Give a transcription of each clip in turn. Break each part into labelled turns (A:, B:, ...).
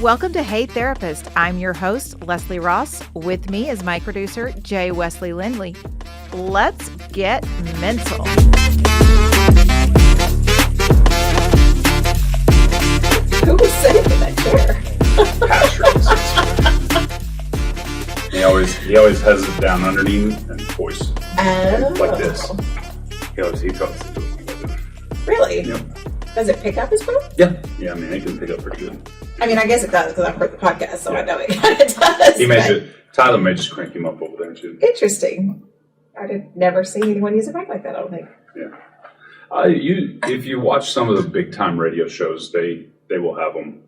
A: Welcome to Hey Therapist. I'm your host, Leslie Ross. With me is my producer, Jay Wesley Lindley. Let's get mental.
B: Who was sitting in that chair?
C: Patrick. He always has it down underneath and voice like this. He talks to it.
B: Really?
C: Yep.
B: Does it pick up as well?
C: Yeah. I mean, it can pick up pretty good.
B: I mean, I guess it does because I've heard the podcast, so I know it kind of does.
C: Tyler may just crank him up over there too.
B: Interesting. I'd never seen anyone use a mic like that, I don't think.
C: Yeah. If you watch some of the big time radio shows, they will have them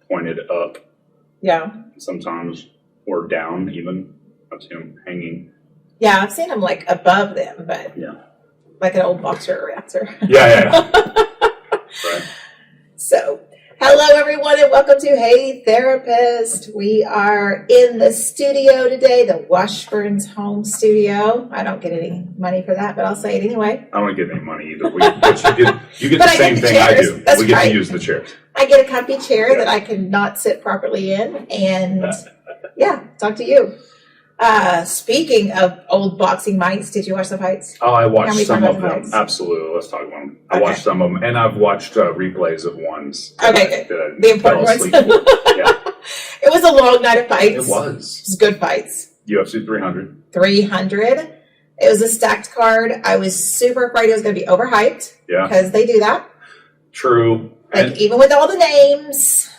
C: pointed up.
B: Yeah.
C: Sometimes, or down even. That's him hanging.
B: Yeah, I've seen them like above them, but like an old boxer or announcer.
C: Yeah. Right.
B: So, hello everyone and welcome to Hey Therapist. We are in the studio today, the Washburn's home studio. I don't get any money for that, but I'll say it anyway.
C: I don't get any money either. But you get the same thing I do.
B: That's
C: we get
B: right.
C: to use the chairs.
B: I get a comfy chair that I cannot sit properly in, and talk to you. Speaking of old boxing mics, did you watch the fights?
C: Oh, I watched some of them.
B: Fights?
C: Absolutely. Let's talk about them. I watched some of them, and I've watched replays of ones.
B: Okay, good. The important ones. It was a long night of fights.
C: It was
B: good fights.
C: UFC 300.
B: 300. It was a stacked card. I was super afraid it was going to be overhyped.
C: Yeah.
B: Because they do that.
C: True.
B: Like, even with all the names.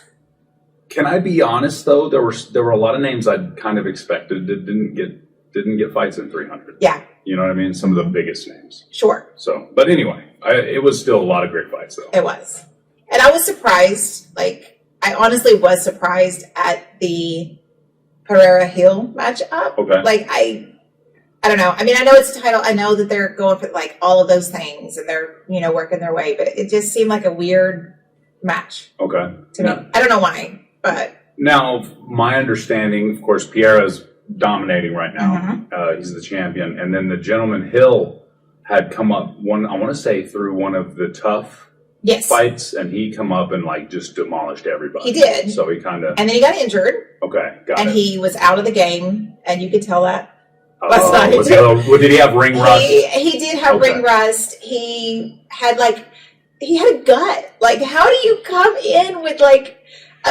C: Can I be honest though? There were a lot of names I'd kind of expected that didn't get fights in 300.
B: Yeah.
C: You know what I mean? Some of the biggest names.
B: Sure.
C: So, but anyway, it was still a lot of great fights though.
B: It was. And I was surprised. Like, I honestly was surprised at the Pereira Hill matchup.
C: Okay.
B: Like, I don't know. I mean, I know it's a title. I know that they're going for like all of those things and they're, working their way, but it just seemed like a weird match.
C: Okay.
B: To me. I don't know why. But
C: now, my understanding, of course, Pereira's dominating right now. He's the champion. And then the gentleman Hill had come up, I want to say, through one of the tough fights, and he come up and like just demolished everybody.
B: He did.
C: So he kind of...
B: And then he got injured.
C: Okay, got it.
B: And he was out of the game, and you could tell that.
C: Did he have ring rust?
B: He did have ring rust. He had a gut. Like, how do you come in with like...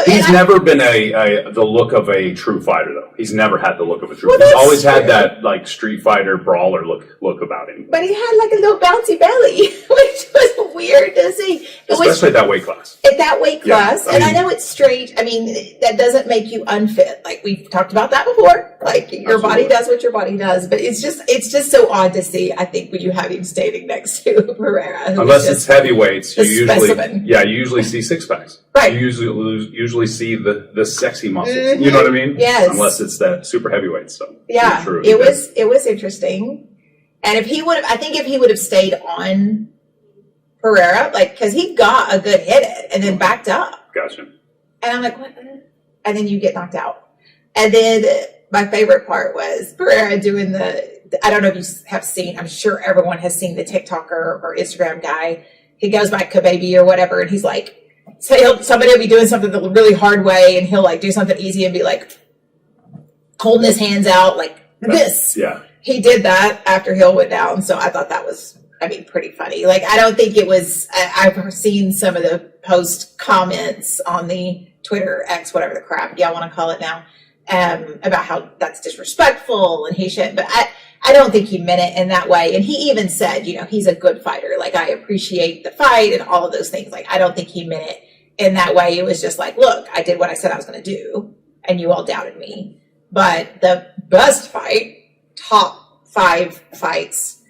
C: He's never been the look of a true fighter, though. He's never had the look of a true. He's always had that like Street Fighter brawler look about him.
B: But he had like a little bouncy belly, which was weird to see.
C: Especially at that weight class.
B: At that weight class, I know it's strange. I mean, that doesn't make you unfit. Like we've talked about that before. Like your body does what your body does, but it's just so odd to see. I think when you have him standing next to Pereira,
C: unless it's heavyweights, you usually see six packs.
B: Right.
C: You usually see the sexy muscles. Mm-hmm. You know what I mean?
B: Yes.
C: Unless it's that super heavyweight. So
B: true. It was interesting. And if he would have stayed on Pereira, like, because he got a good hit it and then backed up.
C: Gotcha.
B: And I'm like, what? And then you get knocked out. And then my favorite part was Pereira doing I don't know if you have seen, I'm sure everyone has seen the TikToker or Instagram guy. He goes by Kababy or whatever, and he's like, somebody will be doing something the really hard way, and he'll like do something easy and be like holding his hands out like this.
C: Yeah.
B: He did that after Hill went down, so I thought that was, pretty funny. Like, I don't think it was, I've seen some of the post comments on the Twitter X, whatever the crap y'all want to call it now, about how that's disrespectful and he shouldn't, but I don't think he meant it in that way. And he even said, he's a good fighter. Like, I appreciate the fight and all of those things. Like, I don't think he meant it in that way. It was just like, look, I did what I said I was going to do, and you all doubted me. But the best fight, top 5 fights,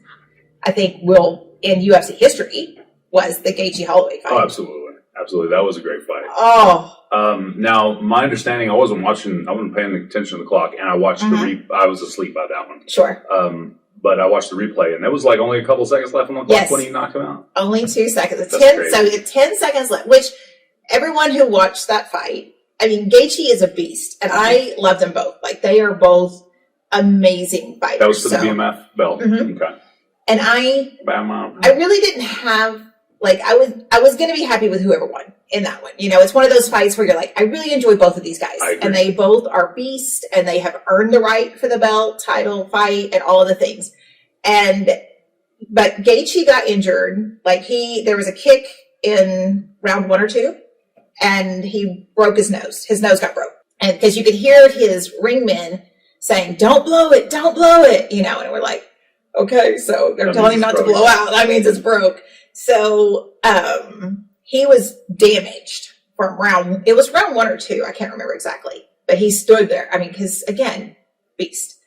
B: I think in UFC history, was the Gaethje Holloway fight.
C: Oh, absolutely. Absolutely. That was a great fight.
B: Oh.
C: Now, my understanding, I wasn't paying attention to the clock, and I watched I was asleep by that one.
B: Sure.
C: But I watched the replay, and there was like only a couple seconds left on the clock when he knocked him out.
B: Only 2 seconds. 10 seconds left, which everyone who watched that fight, Gaethje is a beast, and I love them both. Like, they are both amazing fighters.
C: That was for the BMF belt.
B: Mm-hmm.
C: Okay.
B: And I really didn't have, like, I was going to be happy with whoever won. in that one. You know, it's one of those fights where you're like, I really enjoy both of these guys. And they both are beasts and they have earned the right for the belt, title, fight, and all of the things. But Gaethje got injured. Like there was a kick in round 1 or 2 and he broke his nose. His nose got broke. And because you could hear his ringmen saying, don't blow it, you know, and we're like, okay, so they're telling him not to blow out. That means it's broke. So, he was damaged from it was round 1 or 2. I can't remember exactly, but he stood there. I mean, cause again, beast.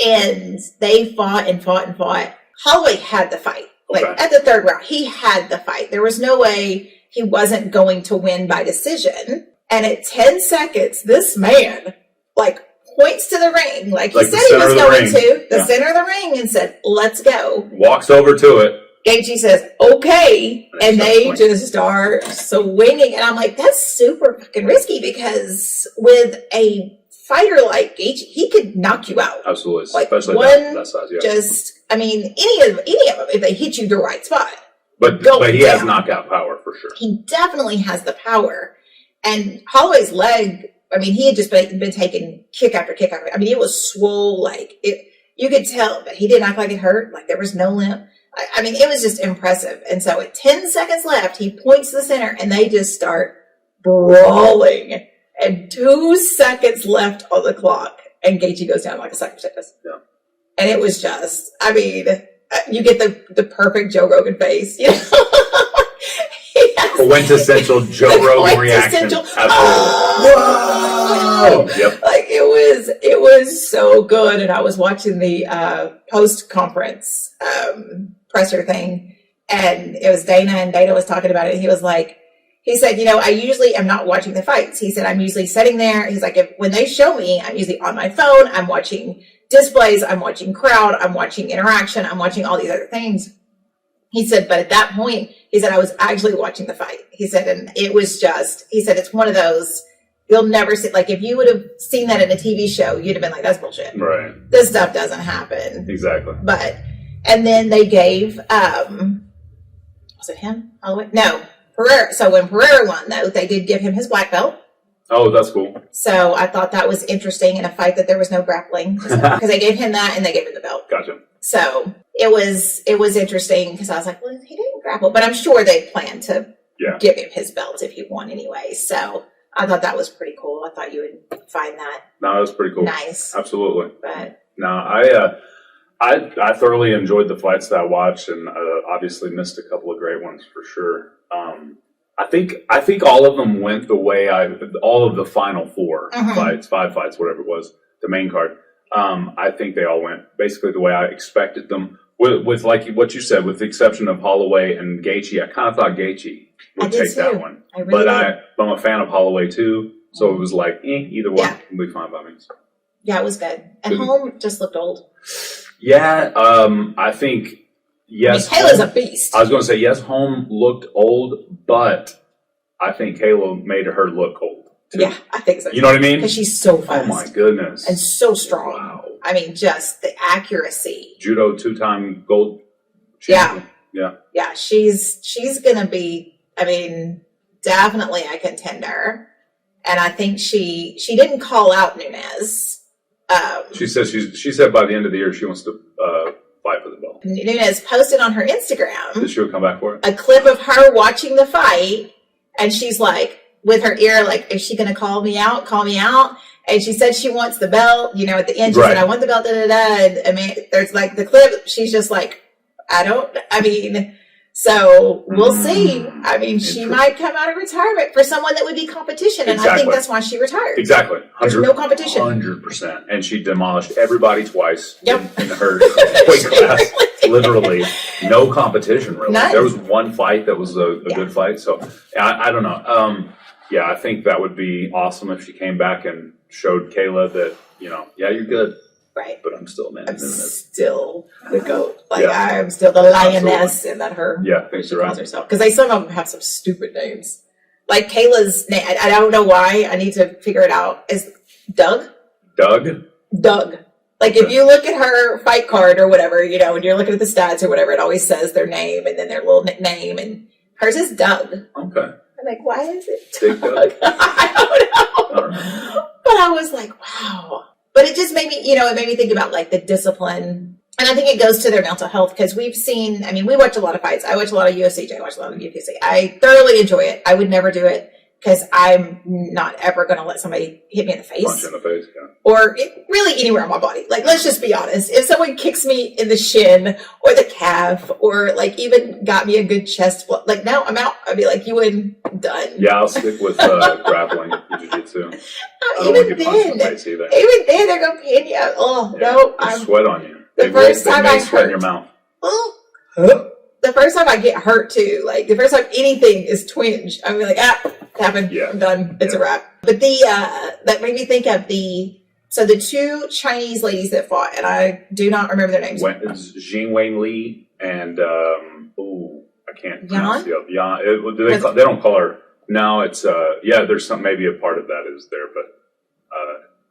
B: And they fought and fought and fought. Holloway had the fight. Like at the 3rd round, he had the fight. There was no way he wasn't going to win by decision. And at 10 seconds, this man like points to the ring, like he said he was going to the center of the ring and said, let's go.
C: Walks over to it.
B: Gaethje says, okay. And they just start swinging. And I'm like, that's super fucking risky because with a fighter like Gaethje, he could knock you out.
C: Absolutely.
B: Like
C: especially that size,
B: just, I mean, any of them, if they hit you the right spot.
C: But he has knockout power for sure.
B: He definitely has the power. And Holloway's leg, I mean, he had just been taking kick after kick after. I mean, it was swole, like it. You could tell, but he didn't act like it hurt. Like there was no limp. I mean, it was just impressive. And so at 10 seconds left, he points to the center, and they just start brawling. And 2 seconds left on the clock, and Gaethje goes down like a sack of potatoes.
C: Yeah.
B: And it was just, I mean, you get the perfect Joe Rogan face, you know.
C: Quintessential Joe Rogan reaction.
B: Whoa! Yep. Like it was so good. And I was watching the post conference presser thing, and it was Dana, and Dana was talking about it. He was like, he said, you know, I usually am not watching the fights. He said, I'm usually sitting there. He's like, when they show me, I'm usually on my phone. I'm watching displays. I'm watching crowd. I'm watching interaction. I'm watching all these other things. He said, but at that point, he said, I was actually watching the fight. He said, and it was just, he said, it's one of those, you'll never see, like if you would have seen that in a TV show, you'd have been like, that's bullshit.
C: Right.
B: This stuff doesn't happen.
C: Exactly.
B: But, and then they gave, was it him? Holloway? No, Pereira. So when Pereira won, though, they did give him his black belt.
C: Oh, that's cool.
B: So I thought that was interesting in a fight that there was no grappling because they gave him that and they gave him the belt.
C: Gotcha.
B: So it was interesting because I was like, well, he didn't grapple, but I'm sure they planned to give him his belt if he won anyway. So I thought that was pretty cool. I thought you would find that.
C: No, that was pretty cool.
B: Nice.
C: Absolutely.
B: But
C: no, I thoroughly enjoyed the fights that I watched, and obviously missed a couple of great ones for sure. I think all of them went the way all of the final 4 fights, 5 fights, whatever it was, the main card. I think they all went basically the way I expected them. With like what you said, with the exception of Holloway and Gaethje, I kind of thought Gaethje would take that one.
B: I really did.
C: I'm a fan of Holloway too, so it was like either one will be fine by me. So.
B: Yeah, it was good. And Holm just looked old.
C: Yeah, I think yes.
B: I mean, Kayla's a beast.
C: I was going to say yes. Holm looked old, but I think Kayla made her look old. Too.
B: Yeah, I think so.
C: You know what I mean?
B: Because she's so fast.
C: Oh my goodness.
B: And so strong.
C: Wow.
B: I mean, just the accuracy.
C: Judo 2-time gold champion.
B: Yeah, she's gonna be, I mean, definitely a contender. And I think she didn't call out Nunes.
C: She said by the end of the year she wants to fight for the belt.
B: Nunes posted on her Instagram
C: that she'll come back for it.
B: A clip of her watching the fight, and she's like, with her ear, like, is she going to call me out? Call me out. And she said she wants the belt. You know, at the end, she said, I want the belt, And I mean, there's like the clip. She's just like, so we'll see. I mean, she might come out of retirement for someone that would be competition. And I think that's why she retired.
C: Exactly.
B: There's no competition.
C: 100%. And she demolished everybody twice in her weight
B: class.
C: Literally. No competition, really.
B: None.
C: There was one fight that was a good fight. So I don't know. Yeah, I think that would be awesome if she came back and showed Kayla that, you know, you're good.
B: Right.
C: But I'm still
B: I'm still the GOAT. Like, I'm still the lioness, and that
C: she calls
B: herself. Because some of them have some stupid names. Like Kayla's name, I don't know why. I need to figure it out. Is Doug?
C: Doug.
B: Like, if you look at her fight card or whatever, you know, when you're looking at the stats or whatever, it always says their name and then their little nickname. And hers is Doug.
C: Okay.
B: I'm like, why is it
C: Big
B: Doug? I don't know. But I was like, wow. But it just made me, it made me think about like the discipline. And I think it goes to their mental health because we've seen, we watch a lot of fights. I watch a lot of UFC. I watch a lot of UFC. I thoroughly enjoy it. I would never do it because I'm not ever going to let somebody hit me in the face.
C: Punch in the face, yeah.
B: Or really anywhere on my body. Like, let's just be honest. If someone kicks me in the shin or the calf or like even got me a good chest, like now I'm out. I'd be like, you win, done.
C: Yeah, I'll stick with grappling jiu-jitsu.
B: Even then, they're going to pin you. Oh,
C: yeah,
B: no.
C: I sweat on you.
B: The first time I
C: sweat in
B: hurt.
C: your mouth.
B: The first time I get hurt too, like the first time anything is twinge, I'm like, happened.
C: Yeah.
B: I'm done. It's a wrap. But that made me think of the two Chinese ladies that fought, and I do not remember their names.
C: It's Jing Wei Li and I can't pronounce the other. Yan. They don't call her. No, it's there's some, maybe a part of that is there, but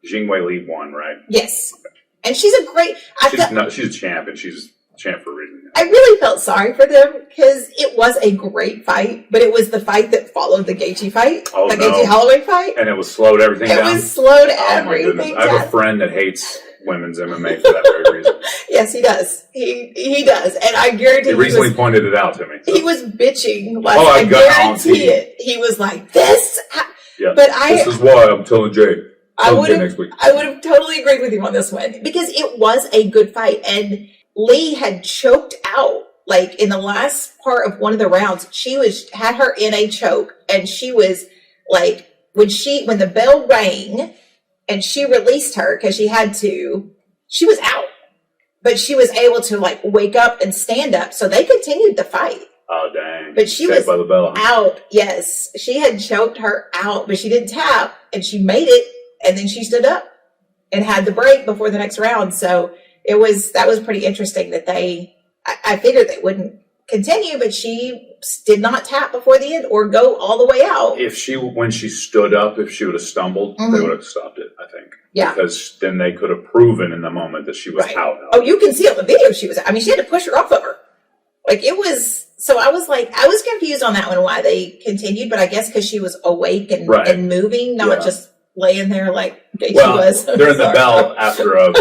C: Jing Wei Li won, right?
B: Yes. Okay. And she's a great.
C: She's a champ, and she's a champ for a reason.
B: I really felt sorry for them because it was a great fight, but it was the fight that followed the Gaethje fight, Gaethje Holloway fight,
C: and it slowed everything down.
B: It was slowed everything down.
C: I have a friend that hates women's MMA for that very reason.
B: Yes, he does. He does, and I guarantee
C: he recently pointed it out to me. So.
B: He was bitching. I guarantee it. He was like, "This."
C: Yeah,
B: but
C: this is why I'm telling Jay.
B: I would have totally agreed with him on this one because it was a good fight. And Lee had choked out, like in the last part of one of the rounds, had her in a choke. And she was like, when the bell rang and she released her because she had to, she was out. But she was able to like wake up and stand up. So they continued the fight.
C: Oh, dang.
B: But she was by the bell, out. Yes. She had choked her out, but she didn't tap and she made it. And then she stood up and had the break before the next round. So that was pretty interesting that I figured they wouldn't continue, but she did not tap before the end or go all the way out.
C: When she stood up, if she would have stumbled, they would have stopped it, I think.
B: Yeah.
C: Because then they could have proven in the moment that she was out.
B: Oh, you can see on the video she had to push her off of her. Like it was, so I was confused on that one, why they continued, but I guess because she was awake and moving, not just laying there like Gaethje was.
C: During the bell after a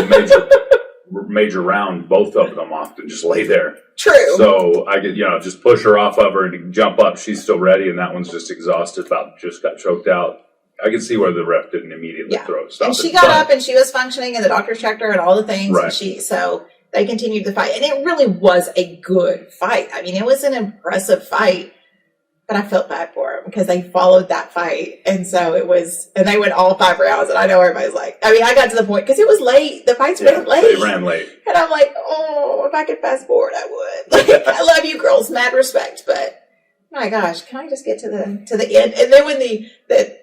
C: major round, both of them often just lay there.
B: True.
C: So I could, just push her off of her and jump up. She's still ready, and that one's just exhausted, just got choked out. I could see where the ref didn't immediately stop
B: and she got up and she was functioning, and the doctor checked her and all the things. Right. And so they continued the fight, and it really was a good fight. I mean, it was an impressive fight. But I felt bad for them because they followed that fight. And so and they went all 5 rounds. And I know everybody's like, I got to the point because it was late. The fights ran late.
C: They ran late.
B: And I'm like, oh, if I could fast forward, I would. Like, I love you girls, mad respect. But my gosh, can I just get to the end? And then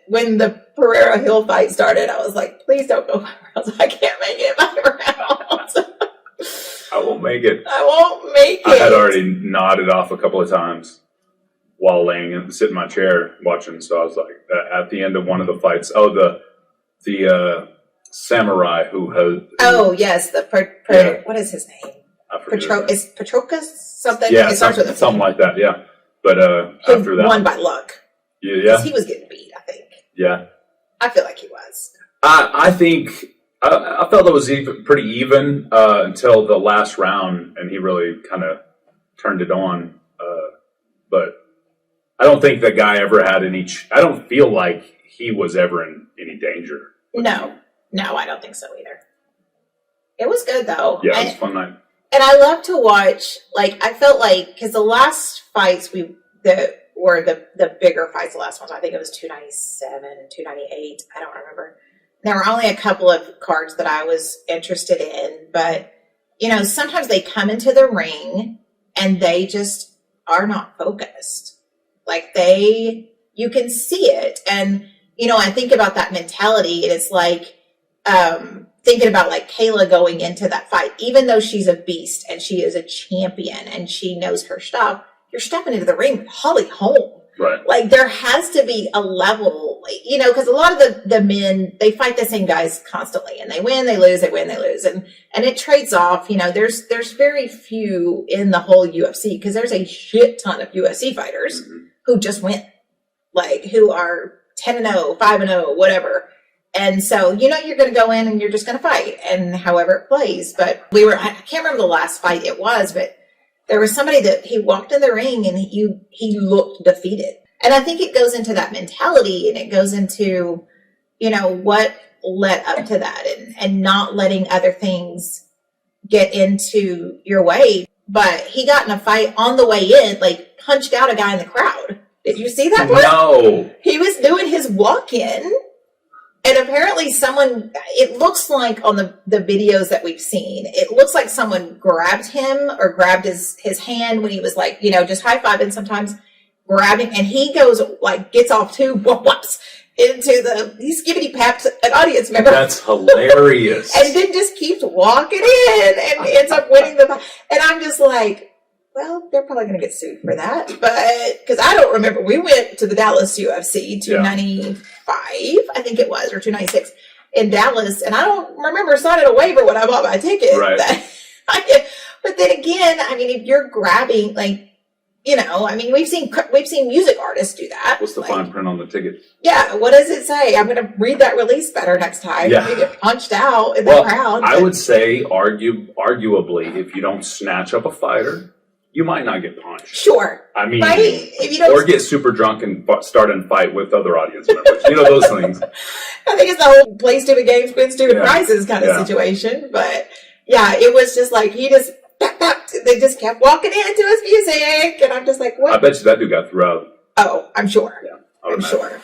B: when the Pereira Hill fight started, I was like, please don't go 5 rounds. I can't make it 5 rounds.
C: I won't make it.
B: I won't make it.
C: I had already nodded off a couple of times while sitting in my chair watching. So I was like, at the end of one of the fights, the samurai who has.
B: Oh yes, what is his name? Is Petrokas something?
C: Yeah, something like that. Yeah, but after that,
B: won by luck.
C: Yeah,
B: he was getting beat. I think.
C: Yeah,
B: I feel like he was.
C: I think I felt it was pretty even until the last round, and he really kind of turned it on. But I don't think the guy ever had I don't feel like he was ever in any danger.
B: No, I don't think so either. It was good though.
C: Yeah, it was a fun night.
B: And I love to watch, like, I felt like, because the last fights that were the bigger fights, the last ones, I think it was 297 and 298, I don't remember. There were only a couple of cards that I was interested in, but, sometimes they come into the ring and they just are not focused. Like you can see it. And, I think about that mentality. And it's like, thinking about like Kayla going into that fight, even though she's a beast and she is a champion and she knows her stuff, you're stepping into the ring with Holly Holm.
C: Right.
B: Like there has to be a level, because a lot of the men, they fight the same guys constantly and they win, they lose, they win, they lose. And it trades off, there's very few in the whole UFC because there's a shit ton of UFC fighters who just win. like who are 10-0, 5-0, whatever. And so, you know, you're going to go in and you're just going to fight and however it plays. But I can't remember the last fight it was, but there was somebody that he walked in the ring and he looked defeated. And I think it goes into that mentality and it goes into, you know, what led up to that and not letting other things get into your way. But he got in a fight on the way in, like punched out a guy in the crowd. Did you see that?
C: No.
B: He was doing his walk-in. And apparently it looks like on the videos that we've seen, it looks like someone grabbed him or grabbed his hand when he was like, you know, just high-fiving sometimes, grabbing, and he goes, like, gets off too, whoops, into he skibbity paps an audience member.
C: That's hilarious.
B: And then just keeps walking in and ends up winning the fight. And I'm just like, well, they're probably going to get sued for that. But, because I don't remember, we went to the Dallas UFC 295, I think it was, or 296 in Dallas. And I don't remember signing a waiver when I bought my ticket.
C: Right.
B: But then again, I mean, if you're grabbing, like, you know, I mean, we've seen music artists do that.
C: What's the fine print on the ticket?
B: Yeah, what does it say? I'm going to read that release better next time.
C: Yeah.
B: You get punched out in the crowd.
C: I would say, arguably, if you don't snatch up a fighter, you might not get punched.
B: Sure.
C: I mean,
B: right? If you don't,
C: or get super drunk and start a fight with other audience members. You know, those things.
B: I think it's the whole play stupid games, win stupid prizes kind of situation. But yeah, it was just like they just kept walking into his music, and I'm just like, what?
C: I bet you that dude got through out.
B: Oh, I'm sure.
C: Yeah,
B: I'm sure.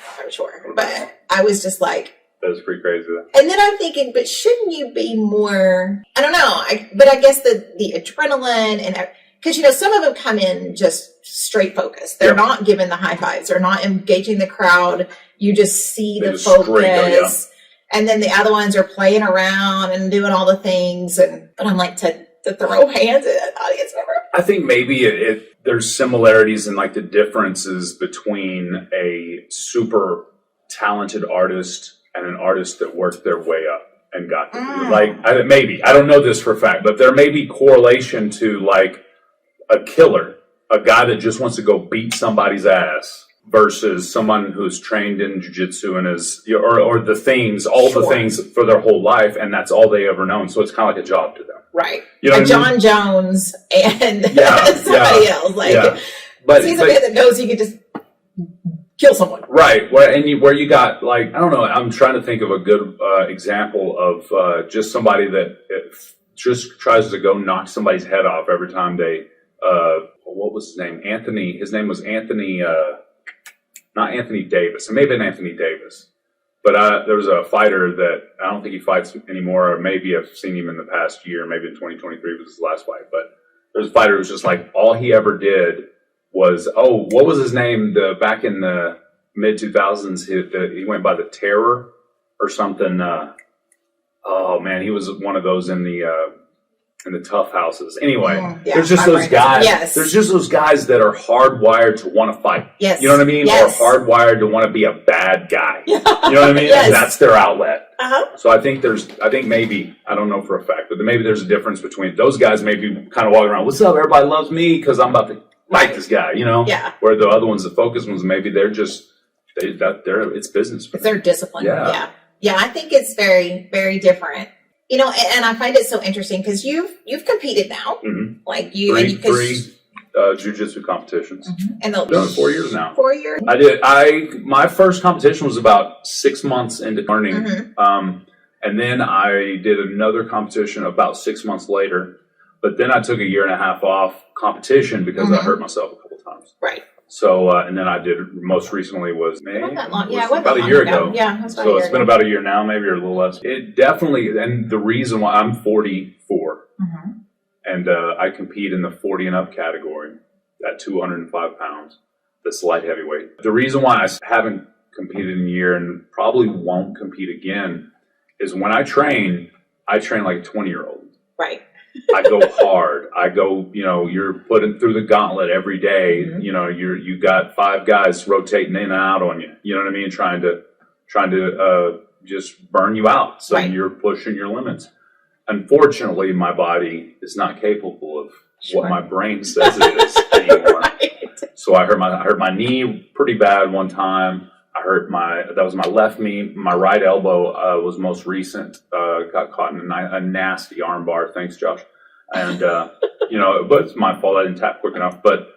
B: But I was just like,
C: that was pretty crazy.
B: And then I'm thinking, but shouldn't you be more? I don't know. But I guess the adrenaline and because, you know, some of them come in just straight focused. They're not giving the high fives. They're not engaging the crowd. You just see the focus. And then the other ones are playing around and doing all the things. But I'm like, to throw hands at an audience member.
C: I think maybe there's similarities in like the differences between a super talented artist and an artist that worked their way up and got there. Like, maybe. I don't know this for a fact, but there may be correlation to like a killer, a guy that just wants to go beat somebody's ass versus someone who's trained in jiu-jitsu and is, or the things, the things for their whole life, and that's all they ever known. So it's kind of like a job to them.
B: Right.
C: You know
B: John Jones and somebody else. Like,
C: but
B: he's a man that knows he could just kill someone.
C: Right. Where you got, like, I don't know, I'm trying to think of a good example of just somebody that just tries to go knock somebody's head off every time they, what was his name? His name was Anthony, not Anthony Davis. It may have been Anthony Davis. But there was a fighter that I don't think he fights anymore, or maybe I've seen him in the past year, maybe in 2023 was his last fight. But there's a fighter who was just like, all he ever did was, what was his name? Back in the mid 2000s, he went by the Terror or something. Oh man, he was one of those in the tough houses. Anyway, there's just those guys.
B: Yes.
C: There's just those guys that are hardwired to want to fight.
B: Yes.
C: You know what I mean?
B: Yes.
C: Or hardwired to want to be a bad guy. You know what I mean?
B: Yes.
C: And that's their outlet.
B: Uh-huh.
C: So I think maybe, I don't know for a fact, but maybe there's a difference between those guys maybe kind of walking around, what's up, everybody loves me because I'm about to fight this guy, you know?
B: Yeah.
C: Where the other ones, the focus ones, maybe they're just, it's business.
B: It's their discipline.
C: Yeah.
B: Yeah, I think it's very, very different. You know, and I find it so interesting because you've competed now, like
C: three jiu-jitsu competitions.
B: And
C: I've done it 4 years now.
B: 4 years.
C: I did. My first competition was about 6 months into learning, and then I did another competition about 6 months later. But then I took a year and a half off competition because I hurt myself a couple times.
B: Right.
C: So, and then I did, most recently was May.
B: Not that long.
C: About a year ago.
B: Yeah,
C: so it's been about a year now, maybe, or a little less. It definitely, and the reason why I'm 44, and I compete in the 40 and up category at 205 pounds, that's light heavyweight. The reason why I haven't competed in a year and probably won't compete again is when I train like a 20-year-old.
B: Right.
C: I go hard. I go, you're putting through the gauntlet every day. You got 5 guys rotating in and out on you. You know what I mean? Trying to just burn you out. So you're pushing your limits. Unfortunately, my body is not capable of what my brain says it is anymore. So I hurt my knee pretty bad one time. That was my left knee. My right elbow was most recent. Got caught in a nasty arm bar. Thanks, Josh. And, but it's my fault. I didn't tap quick enough. But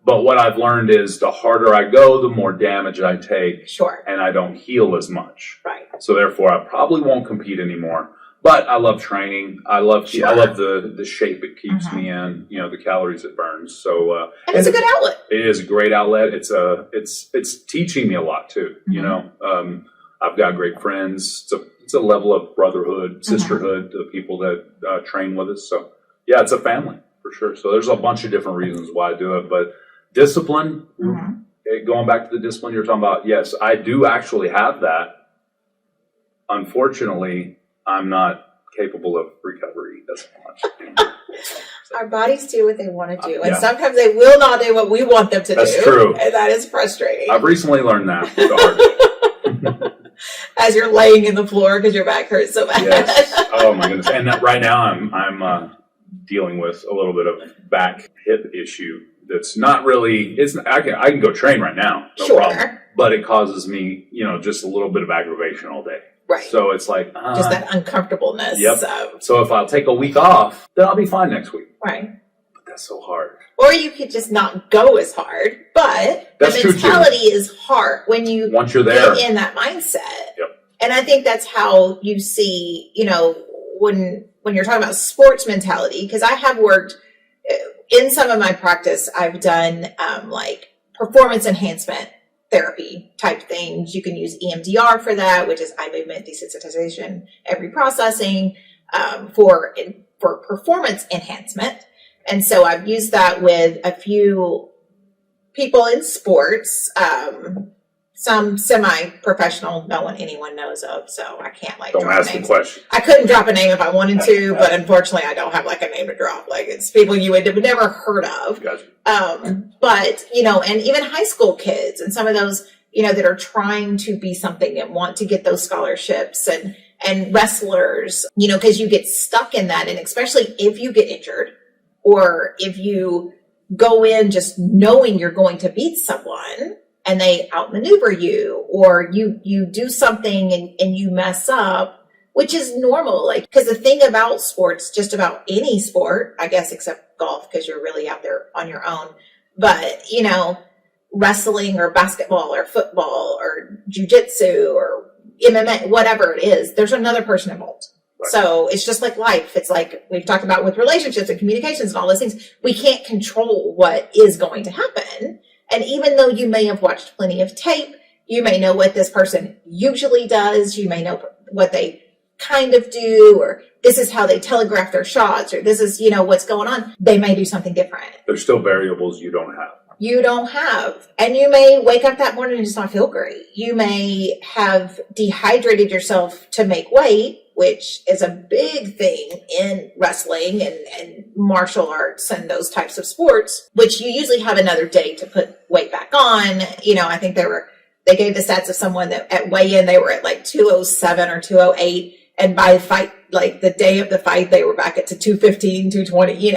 C: what I've learned is the harder I go, the more damage I take.
B: Sure. And
C: I don't heal as much.
B: Right.
C: So therefore, I probably won't compete anymore. But I love training. I love the shape it keeps me in. The calories it burns. So
B: and it's a good outlet.
C: It is a great outlet. It's teaching me a lot too. I've got great friends. It's a level of brotherhood, sisterhood to the people that train with us. So yeah, it's a family for sure. So there's a bunch of different reasons why I do it, but discipline. Going back to the discipline you're talking about, yes, I do actually have that. Unfortunately, I'm not capable of recovery as much.
B: Our bodies do what they want to do, and sometimes they will not do what we want them to do.
C: That's true.
B: And that is frustrating.
C: I've recently learned that the hard way.
B: As you're laying in the floor because your back hurts so bad.
C: Yes. Oh my goodness. And right now I'm dealing with a little bit of back hip issue. That's not really. I can go train right now, no problem, but it causes me, just a little bit of aggravation all day.
B: Right.
C: So it's like
B: just that uncomfortableness.
C: Yep. So if I'll take a week off, then I'll be fine next week.
B: Right.
C: But that's so hard.
B: Or you could just not go as hard, but the mentality is hard once you're there in that mindset.
C: Yep.
B: And I think that's how you see, when you're talking about sports mentality, because I have worked in some of my practice, I've done like performance enhancement therapy type things. You can use EMDR for that, which is eye movement desensitization, every processing for performance enhancement. And so I've used that with a few people in sports, some semi-professional, no one anyone knows of. So I can't
C: don't ask the question.
B: I couldn't drop a name if I wanted to, but unfortunately I don't have like a name to drop. Like it's people you would have never heard of.
C: Gotcha.
B: But, and even high school kids and some of those, that are trying to be something and want to get those scholarships and wrestlers, because you get stuck in that. And especially if you get injured or if you go in just knowing you're going to beat someone and they outmaneuver you, or you do something and you mess up, which is normal. Like, because the thing about sports, just about any sport, I guess, except golf, because you're really out there on your own. But, wrestling or basketball or football or jujitsu or MMA, whatever it is, there's another person involved. Right. So it's just like life. It's like we've talked about with relationships and communications and all those things. We can't control what is going to happen. And even though you may have watched plenty of tape, you may know what this person usually does. You may know what they kind of do, or this is how they telegraph their shots, or this is, what's going on. They may do something different.
C: There's still variables you don't have.
B: And you may wake up that morning and just not feel great. You may have dehydrated yourself to make weight, which is a big thing in wrestling and martial arts and those types of sports, which you usually have another day to put weight back on. I think they gave the stats of someone that at weigh-in, they were at like 207 or 208. And by fight, like the day of the fight, they were back at 215, 220,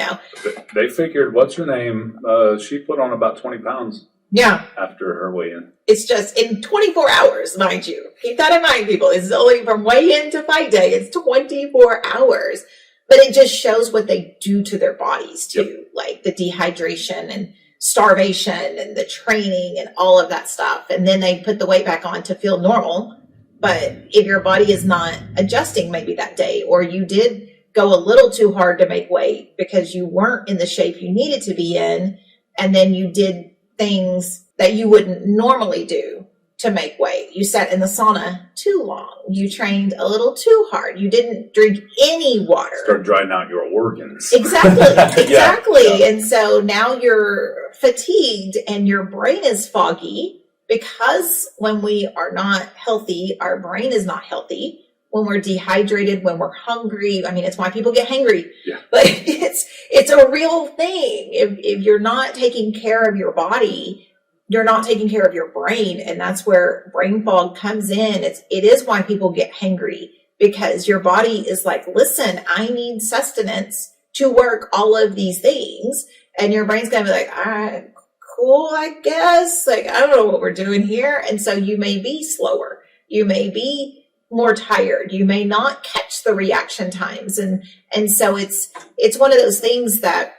C: They figured, what's her name? She put on about 20 pounds.
B: Yeah.
C: After her weigh-in.
B: It's just in 24 hours, mind you. Keep that in mind, people. It's only from weigh-in to fight day. It's 24 hours. But it just shows what they do to their bodies too. Yep. Like the dehydration and starvation and the training and all of that stuff. And then they put the weight back on to feel normal. But if your body is not adjusting maybe that day, or you did go a little too hard to make weight because you weren't in the shape you needed to be in, and then you did things that you wouldn't normally do to make weight. You sat in the sauna too long. You trained a little too hard. You didn't drink any water.
C: Start drying out your organs.
B: Exactly.
C: Yeah.
B: And so now you're fatigued and your brain is foggy. Because when we are not healthy, our brain is not healthy. When we're dehydrated, when we're hungry, it's why people get hangry.
C: Yeah.
B: But it's a real thing. If you're not taking care of your body, you're not taking care of your brain, and that's where brain fog comes in. It is why people get hangry, because your body is like, listen, I need sustenance to work all of these things, and your brain's gonna be like, all right, cool, I guess. Like, I don't know what we're doing here. And so you may be slower. You may be more tired. You may not catch the reaction times. And so it's one of those things that,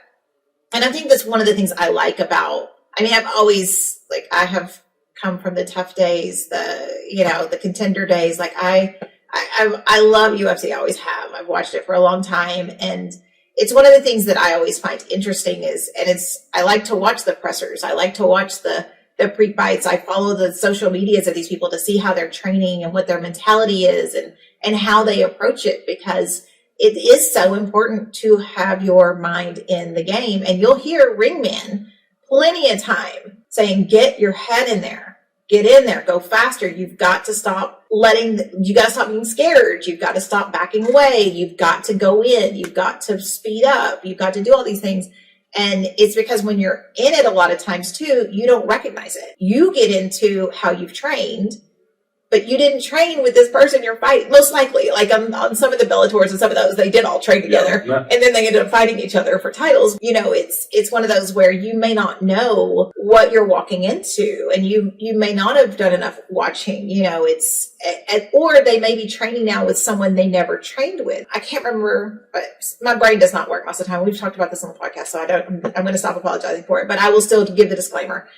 B: and I think that's one of the things I like about, I mean, I've always, like, I have come from the tough days, the contender days. Like, I love UFC. I always have. I've watched it for a long time. And it's one of the things that I always find interesting I like to watch the pressers. I like to watch the pre-fights. I follow the social medias of these people to see how they're training and what their mentality is and how they approach it, because it is so important to have your mind in the game. And you'll hear ringmen plenty of time saying, get your head in there. Get in there, go faster. You've got to stop being scared. You've got to stop backing away. You've got to go in. You've got to speed up. You've got to do all these things. And it's because when you're in it a lot of times too, you don't recognize it. You get into how you've trained, but you didn't train with this person you're fighting. Most likely, like on some of the Bellators and some of those, they did all train together, and then they ended up fighting each other for titles. It's one of those where you may not know what you're walking into, and you may not have done enough watching. Or they may be training now with someone they never trained with. I can't remember, but my brain does not work most of the time. We've talked about this on the podcast, so I'm going to stop apologizing for it, but I will still give the disclaimer.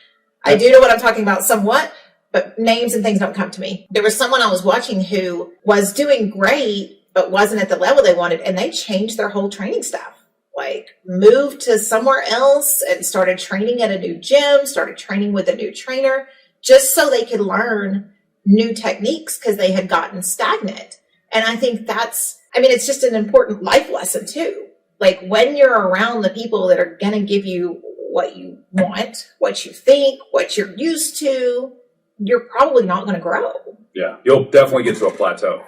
B: I do know what I'm talking about somewhat, but names and things don't come to me. There was someone I was watching who was doing great, but wasn't at the level they wanted. And they changed their whole training staff, like moved to somewhere else and started training at a new gym, started training with a new trainer, just so they could learn new techniques because they had gotten stagnant. And I think it's just an important life lesson too. Like, when you're around the people that are going to give you what you want, what you think, what you're used to, you're probably not going to grow.
C: Yeah, you'll definitely get to a plateau,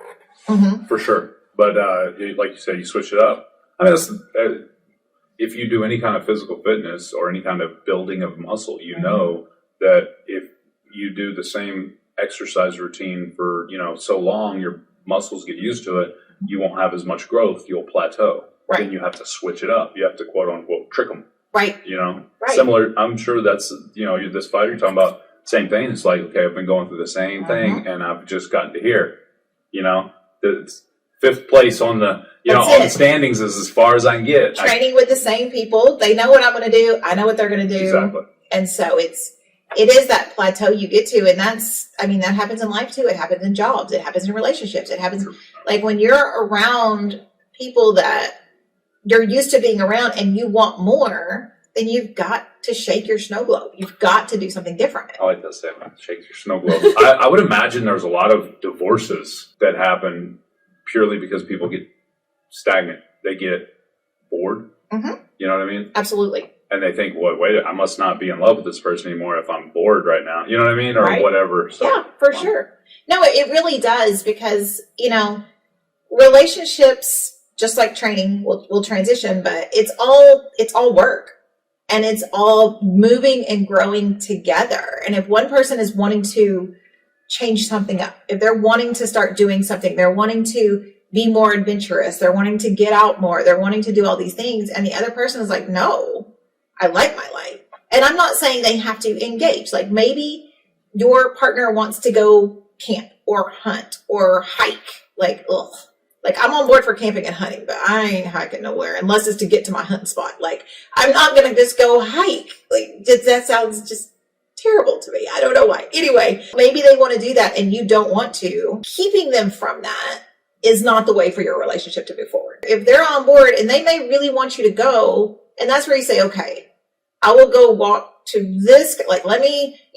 C: for sure. But like you said, you switch it up. I mean, if you do any kind of physical fitness or any kind of building of muscle, you know that if you do the same exercise routine for so long, your muscles get used to it. You won't have as much growth. You'll plateau. Right. Then you have to switch it up. You have to quote unquote trick them.
B: Right.
C: Right. Similar. I'm sure that's this fighter you're talking about. Same thing. It's like, okay, I've been going through the same thing, and I've just gotten to here. It's 5th place on the on the standings is as far as I can get.
B: Training with the same people. They know what I'm going to do. I know what they're going to do.
C: Exactly.
B: And so it is that plateau you get to, and that happens in life too. It happens in jobs. It happens in relationships. It happens like when you're around people that you're used to being around, and you want more. Then you've got to shake your snow globe. You've got to do something different.
C: I like that statement, shake your snow globe. I would imagine there's a lot of divorces that happen purely because people get stagnant. They get bored. You know what I mean?
B: Absolutely.
C: And they think, well, wait, I must not be in love with this person anymore if I'm bored right now. You know what I mean? Or whatever. So,
B: yeah, for sure. No, it really does, because, relationships, just like training, will transition, but it's all work. And it's all moving and growing together. And if one person is wanting to change something up, if they're wanting to start doing something, they're wanting to be more adventurous, they're wanting to get out more, they're wanting to do all these things, and the other person is like, no, I like my life. And I'm not saying they have to engage. Like, maybe your partner wants to go camp or hunt or hike. Like, Like, I'm on board for camping and hunting, but I ain't hiking nowhere unless it's to get to my hunting spot. Like, I'm not going to just go hike. Like, that sounds just terrible to me. I don't know why. Anyway, maybe they want to do that and you don't want to. Keeping them from that is not the way for your relationship to move forward. If they're on board and they may really want you to go, and that's where you say, okay, I will go walk to this, like,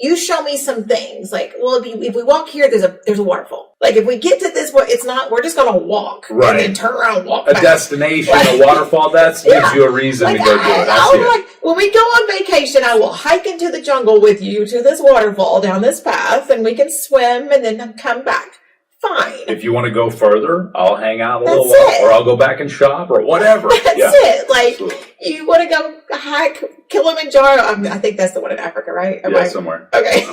B: you show me some things. Like, well, if we walk here, there's a waterfall. Like, if we get to this, we're just going to walk. Right. And then turn around and walk back.
C: A destination, a waterfall, gives you a reason to go do it. That's it.
B: Like, when we go on vacation, I will hike into the jungle with you to this waterfall down this path, and we can swim and then come back. Fine.
C: If you want to go further, I'll hang out a little while, or I'll go back and shop, or whatever.
B: That's it. Like, absolutely. You want to go hike Kilimanjaro? I think that's the one in Africa, right?
C: Somewhere.
B: Okay.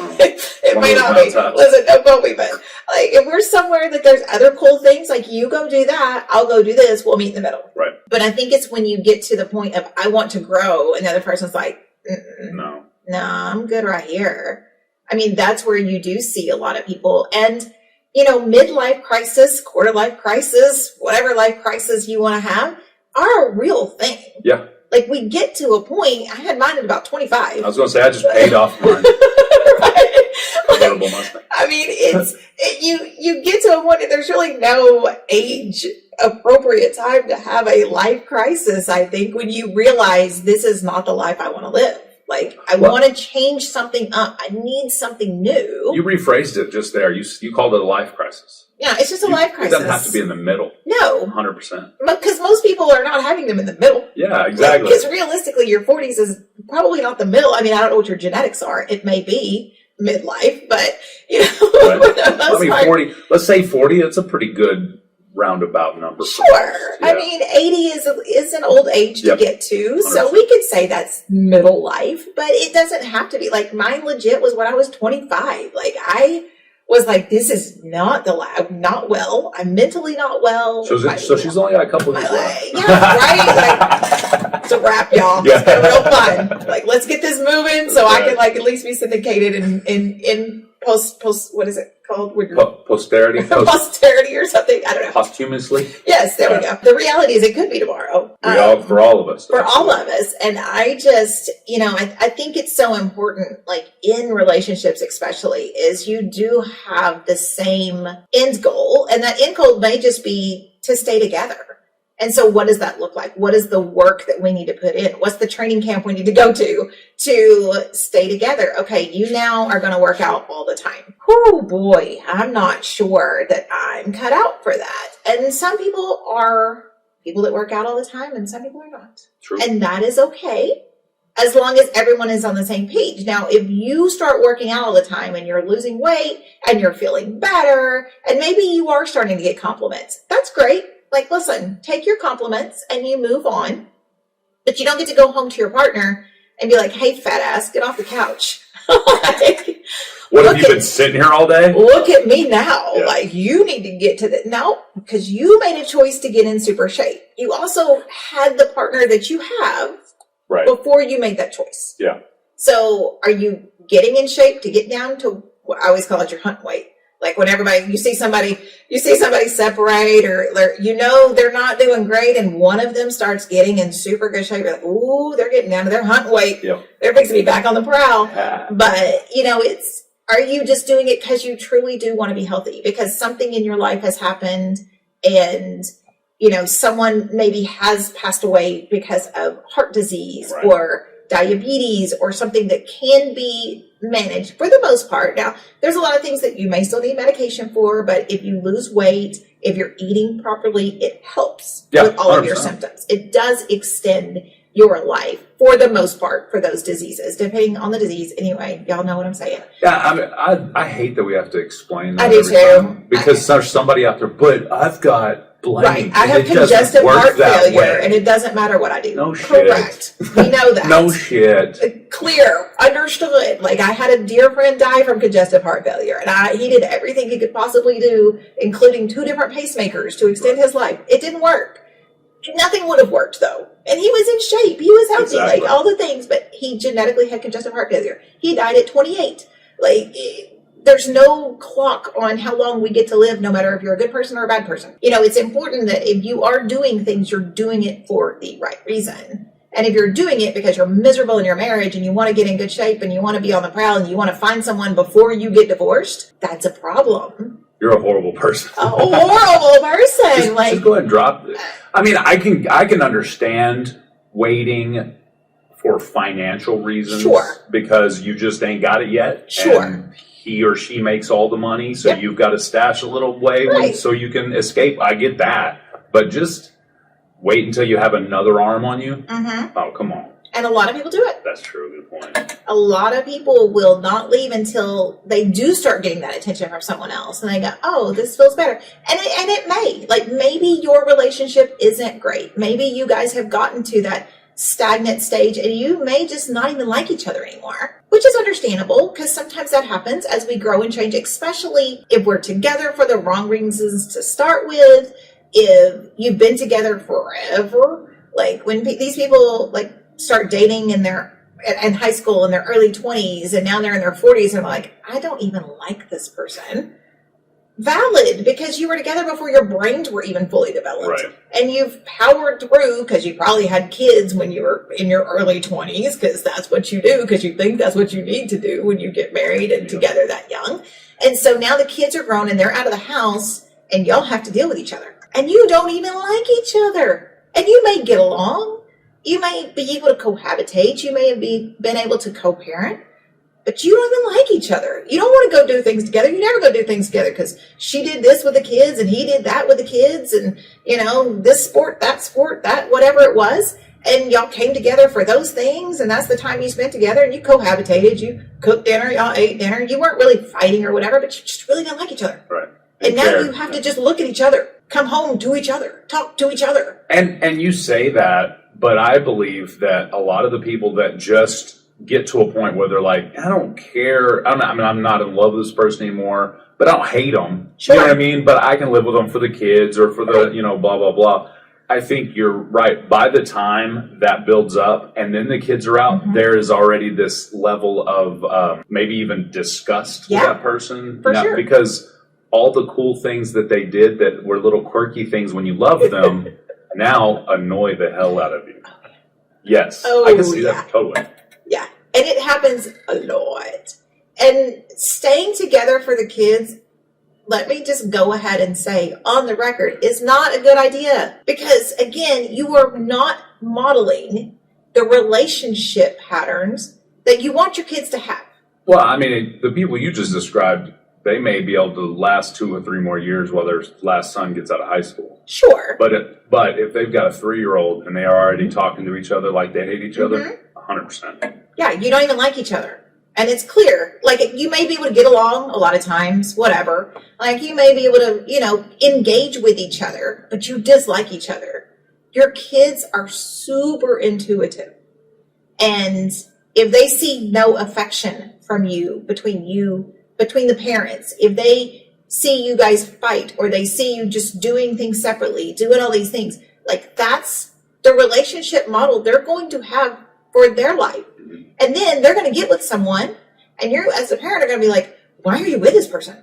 B: It may not be. Listen, don't quote me, but like, if we're somewhere that there's other cool things, like, you go do that, I'll go do this, we'll meet in the middle.
C: Right.
B: But I think it's when you get to the point of, I want to grow, and the other person's like,
C: no.
B: nah, I'm good right here. I mean, that's where you do see a lot of people. And, midlife crisis, quarter life crisis, whatever life crisis you want to have are a real thing.
C: Yeah.
B: Like, we get to a point, I had mine at about 25.
C: I was going to say, I just paid off mine.
B: Right?
C: Convertible Mustang.
B: I mean, you get to a point that there's really no age appropriate time to have a life crisis, I think, when you realize this is not the life I want to live. Like, I want to change something up. I need something new.
C: You rephrased it just there. You called it a life crisis.
B: Yeah, it's just a life crisis.
C: It doesn't have to be in the middle.
B: No.
C: 100%.
B: Because most people are not having them in the middle.
C: Yeah, exactly.
B: Because realistically, your 40s is probably not the middle. I mean, I don't know what your genetics are. It may be midlife, but,
C: Right.
B: for the most
C: I mean,
B: part,
C: 40, let's say 40, it's a pretty good roundabout number.
B: Sure.
C: Yeah.
B: I mean, 80 is an old age to get to.
C: 100%.
B: So we could say that's middle life, but it doesn't have to be. Like, mine legit was when I was 25. Like, I was like, this is not I'm not well. I'm mentally not well.
C: So she's only got a couple of years left.
B: Yeah, right? Like, it's a wrap, y'all.
C: Yeah.
B: It's been real fun. Like, let's get this moving so I can, like, at least be syndicated in post, what is it called?
C: Posterity?
B: Posterity or something. I don't know.
C: Posthumously?
B: Yes, there we go. The reality is it could be tomorrow.
C: For all of us.
B: For all of us. And I just, I think it's so important, like in relationships especially, is you do have the same end goal. And that end goal may just be to stay together. And so what does that look like? What is the work that we need to put in? What's the training camp we need to go to stay together? Okay, you now are going to work out all the time. Oh boy, I'm not sure that I'm cut out for that. And some people are people that work out all the time and some people are not.
C: True.
B: And that is okay, as long as everyone is on the same page. Now, if you start working out all the time and you're losing weight and you're feeling better and maybe you are starting to get compliments, that's great. Like, listen, take your compliments and you move on, but you don't get to go home to your partner and be like, hey, fat ass, get off the couch. Like,
C: what have you been sitting here all day?
B: Look at me now.
C: Yeah.
B: Like, you need to get to the, no, because you made a choice to get in super shape. You also had the partner that you have before you made that choice.
C: Yeah.
B: So are you getting in shape to get down to what I always call it your hunt weight? Like, when you see somebody separate or they're not doing great and one of them starts getting in super good shape, you're like, ooh, they're getting down to their hunt weight.
C: Yep.
B: They're fixing to be back on the prowl. But, are you just doing it because you truly do want to be healthy? Because something in your life has happened and, someone maybe has passed away because of heart disease or diabetes or something that can be managed for the most part. Now, there's a lot of things that you may still need medication for, but if you lose weight, if you're eating properly, it helps with all 100%. Of your symptoms. It does extend your life for the most part for those diseases, depending on the disease. Anyway, y'all know what I'm saying.
C: Yeah, I mean, I hate that we have to explain that.
B: I do too.
C: Because there's somebody out there, but I've got blank.
B: Right. I have congestive heart failure, and it doesn't matter what I do.
C: No shit.
B: Correct. We know that.
C: No shit.
B: Clear. Understood. Like, I had a dear friend die from congestive heart failure, and he did everything he could possibly do, including 2 different pacemakers to extend his life. It didn't work. Nothing would have worked, though. And he was in shape. He was healthy, like all the things, but he genetically had congestive heart failure. He died at 28. Like, there's no clock on how long we get to live, no matter if you're a good person or a bad person. It's important that if you are doing things, you're doing it for the right reason. And if you're doing it because you're miserable in your marriage and you want to get in good shape and you want to be on the prowl and you want to find someone before you get divorced, that's a problem.
C: You're a horrible person.
B: A horrible person.
C: Just go ahead and drop it. I mean, I can understand waiting for financial reasons.
B: Sure.
C: Because you just ain't got it yet.
B: Sure.
C: And he or she makes all the money, so you've got to stash a little way so you can escape. I get that. But just wait until you have another arm on you? Mm-hmm. Oh, come on.
B: And a lot of people do it.
C: That's true. Good point.
B: A lot of people will not leave until they do start getting that attention from someone else. And they go, oh, this feels better. And it may. Like, maybe your relationship isn't great. Maybe you guys have gotten to that stagnant stage and you may just not even like each other anymore, which is understandable because sometimes that happens as we grow and change, especially if we're together for the wrong reasons to start with, if you've been together forever. Like, when these people start dating and they're in high school in their early 20s and now they're in their 40s and they're like, I don't even like this person. Valid, because you were together before your brains were even fully developed.
C: Right.
B: And you've powered through because you probably had kids when you were in your early 20s, because that's what you do, because you think that's what you need to do when you get married and together that young. And so now the kids are grown and they're out of the house and y'all have to deal with each other. And you don't even like each other. And you may get along. You may be able to cohabitate. You may have been able to co-parent. But you don't even like each other. You don't want to go do things together. You never go do things together because she did this with the kids and he did that with the kids and, this sport, that, whatever it was. And y'all came together for those things and that's the time you spent together and you cohabitated. You cooked dinner, y'all ate dinner. You weren't really fighting or whatever, but you just really didn't like each other.
C: Right.
B: And now you have to just look at each other, come home to each other, talk to each other.
C: And you say that, but I believe that a lot of the people that just get to a point where they're like, I don't care. I'm not in love with this person anymore, but I don't hate them.
B: Sure.
C: You know what I mean? But I can live with them for the kids or for the, blah, blah, blah. I think you're right. By the time that builds up and then the kids are out, there is already this level of maybe even disgust with that person.
B: For sure.
C: Because all the cool things that they did that were little quirky things when you loved them now annoy the hell out of you. Yes. I can see that totally.
B: Yeah. And it happens a lot. And staying together for the kids, let me just go ahead and say on the record, is not a good idea. Because again, you are not modeling the relationship patterns that you want your kids to have.
C: Well, I mean, the people you just described, they may be able to last 2 or 3 more years while their last son gets out of high school.
B: Sure.
C: But if they've got a 3-year-old and they are already talking to each other like they hate each other, 100%.
B: Yeah, you don't even like each other. And it's clear. Like, you may be able to get along a lot of times, whatever. Like, you may be able to, engage with each other, but you dislike each other. Your kids are super intuitive. And if they see no affection from you, between the parents, if they see you guys fight or they see you just doing things separately, doing all these things, like, that's the relationship model they're going to have for their life. And then they're going to get with someone and you as a parent are going to be like, why are you with this person?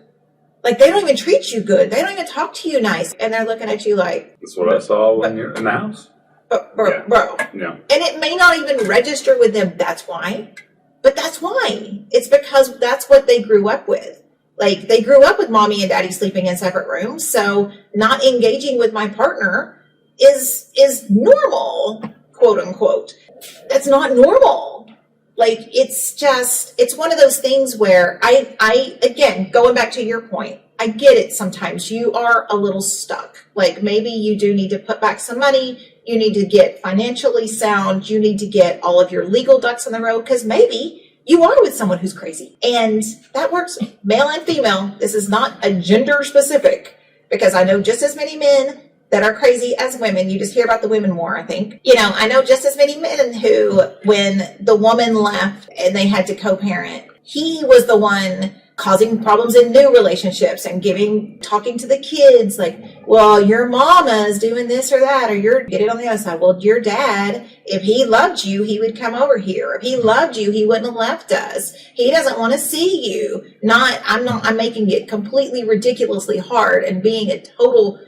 B: Like, they don't even treat you good. They don't even talk to you nice. And they're looking at you like,
C: that's what I saw when you're in the house.
B: Bro.
C: Yeah.
B: And it may not even register with them. That's why. But that's why. It's because that's what they grew up with. Like, they grew up with mommy and daddy sleeping in separate rooms. So not engaging with my partner is normal, quote unquote. That's not normal. Like, it's one of those things where I again, going back to your point, I get it. Sometimes you are a little stuck. Like, maybe you do need to put back some money. You need to get financially sound. You need to get all of your legal ducks in the row, because maybe you are with someone who's crazy. And that works male and female. This is not a gender specific, because I know just as many men that are crazy as women. You just hear about the women more, I think. I know just as many men who, when the woman left and they had to co-parent, he was the one causing problems in new relationships and talking to the kids like, well, your mama's doing this or that, or get it on the other side. Well, your dad, if he loved you, he would come over here. If he loved you, he wouldn't have left us. He doesn't want to see you. I'm making it completely ridiculously hard and being a total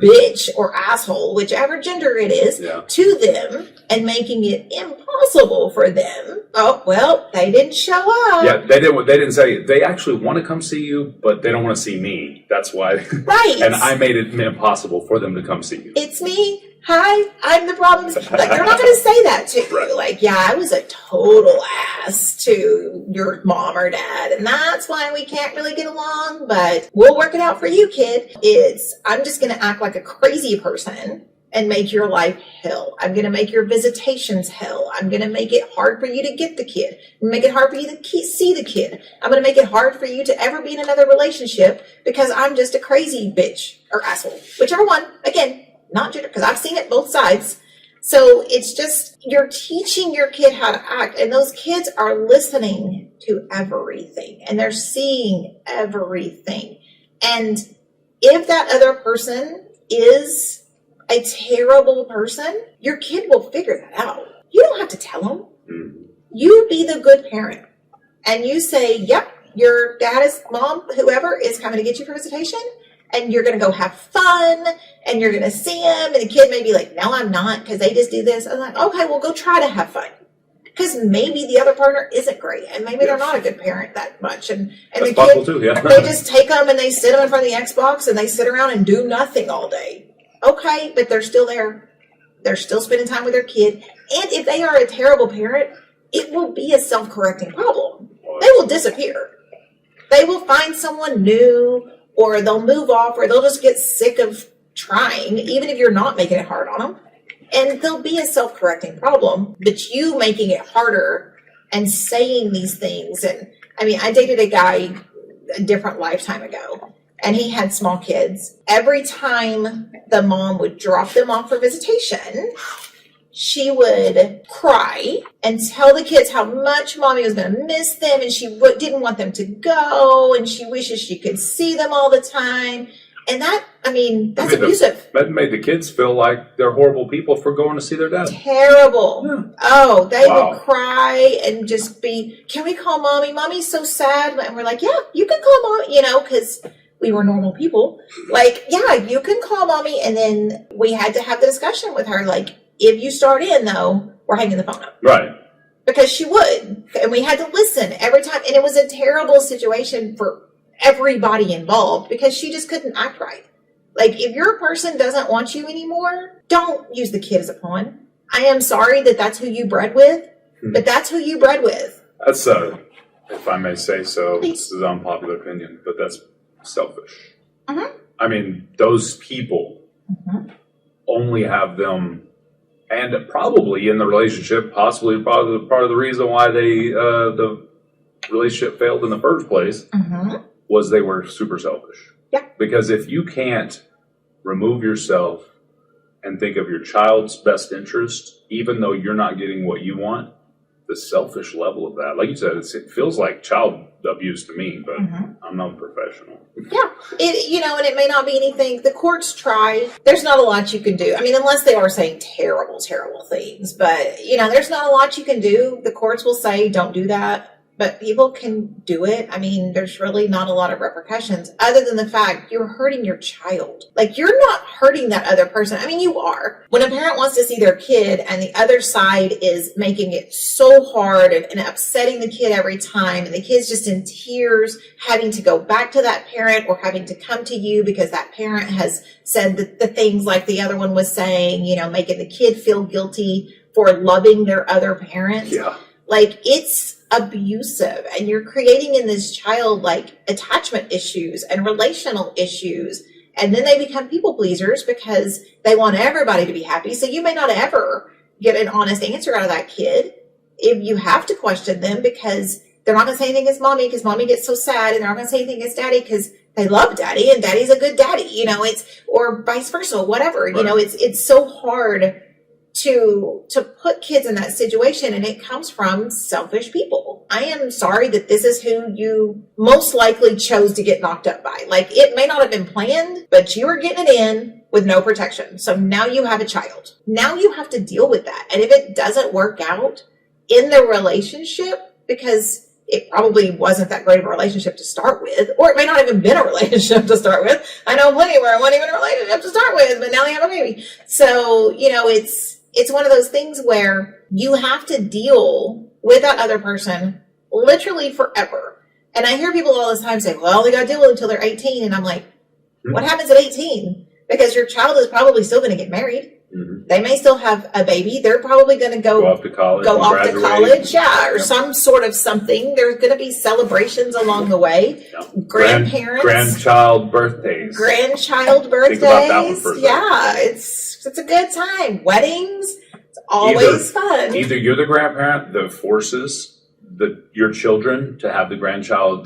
B: bitch or asshole, whichever gender it is, to them, and making it impossible for them. Oh, well, they didn't show up.
C: Yeah, they didn't say they actually want to come see you, but they don't want to see me. That's why.
B: Right.
C: And I made it impossible for them to come see you.
B: It's me. Hi, I'm the problem. Like, they're not going to say that to you.
C: Right.
B: Like, yeah, I was a total ass to your mom or dad, and that's why we can't really get along, but we'll work it out for you, kid. I'm just going to act like a crazy person and make your life hell. I'm going to make your visitations hell. I'm going to make it hard for you to get the kid. I'm going to make it hard for you to see the kid. I'm going to make it hard for you to ever be in another relationship because I'm just a crazy bitch or asshole. Whichever one, again, not gender, because I've seen it both sides. So it's just, you're teaching your kid how to act, and those kids are listening to everything and they're seeing everything. And if that other person is a terrible person, your kid will figure that out. You don't have to tell them. You be the good parent. And you say, yep, your dad is, mom, whoever is coming to get you for visitation. And you're going to go have fun. And you're going to see him. And the kid may be like, no, I'm not, because they just do this. I'm like, okay, well, go try to have fun. Because maybe the other partner isn't great. And maybe they're not a good parent that much. And the kid,
C: too, yeah.
B: They just take them and they sit them in front of the Xbox and they sit around and do nothing all day. Okay, but they're still there. They're still spending time with their kid. And if they are a terrible parent, it will be a self-correcting problem. They will disappear. They will find someone new, or they'll move off, or they'll just get sick of trying, even if you're not making it hard on them. And there'll be a self-correcting problem, but you making it harder and saying these things. And I mean, I dated a guy a different lifetime ago, and he had small kids. Every time the mom would drop them off for visitation, she would cry and tell the kids how much mommy was going to miss them, and she didn't want them to go, and she wishes she could see them all the time. And that, I mean, that's abusive.
C: That made the kids feel like they're horrible people for going to see their dad.
B: Terrible.
C: Yeah.
B: Oh, they would cry and just be, can we call mommy? Mommy's so sad. And we're like, yeah, you can call mommy, because we were normal people. Like, yeah, you can call mommy. And then we had to have the discussion with her, like, if you start in, though, we're hanging the phone up.
C: Right.
B: Because she would. And we had to listen every time. And it was a terrible situation for everybody involved because she just couldn't act right. Like, if your person doesn't want you anymore, don't use the kid as a pawn. I am sorry that that's who you bred with, but that's who you bred with.
C: That's, if I may say so, this is an unpopular opinion, but that's selfish. Mm-hmm. I mean, those people only have them. And probably in the relationship, possibly part of the reason why the relationship failed in the first place was they were super selfish.
B: Yeah.
C: Because if you can't remove yourself and think of your child's best interest, even though you're not getting what you want, the selfish level of that, like you said, it feels like child abuse to me, but I'm not a professional.
B: Yeah, and it may not be anything. The courts try. There's not a lot you can do. I mean, unless they are saying terrible, terrible things. But, there's not a lot you can do. The courts will say, don't do that. But people can do it. I mean, there's really not a lot of repercussions other than the fact you're hurting your child. Like, you're not hurting that other person. I mean, you are. When a parent wants to see their kid and the other side is making it so hard and upsetting the kid every time, and the kid's just in tears, having to go back to that parent or having to come to you because that parent has said the things like the other one was saying, making the kid feel guilty for loving their other parent.
C: Yeah.
B: Like, it's abusive, and you're creating in this child like attachment issues and relational issues, and then they become people pleasers because they want everybody to be happy. So you may not ever get an honest answer out of that kid if you have to question them, because they're not going to say anything against mommy because mommy gets so sad, and they're not going to say anything against daddy because they love daddy and daddy's a good daddy, it's, or vice versa, whatever.
C: Right.
B: It's so hard to put kids in that situation, and it comes from selfish people. I am sorry that this is who you most likely chose to get knocked up by. Like, it may not have been planned, but you were getting it in with no protection. So now you have a child. Now you have to deal with that. And if it doesn't work out in the relationship, because it probably wasn't that great of a relationship to start with, or it may not even been a relationship to start with. I know plenty where it wasn't even a relationship to start with, but now they have a baby. So, it's one of those things where you have to deal with that other person literally forever. And I hear people all the time say, well, they got to deal with it until they're 18. And I'm like, what happens at 18? Because your child is probably still going to get married. They may still have a baby. They're probably going to go
C: off to college.
B: Yeah, or some sort of something. There's going to be celebrations along the way.
C: Yeah.
B: Grandparents.
C: Grandchild birthdays.
B: Think
C: about that one for a second.
B: Yeah, it's a good time. Weddings. It's always fun.
C: Either you're the grandparent that forces your children to have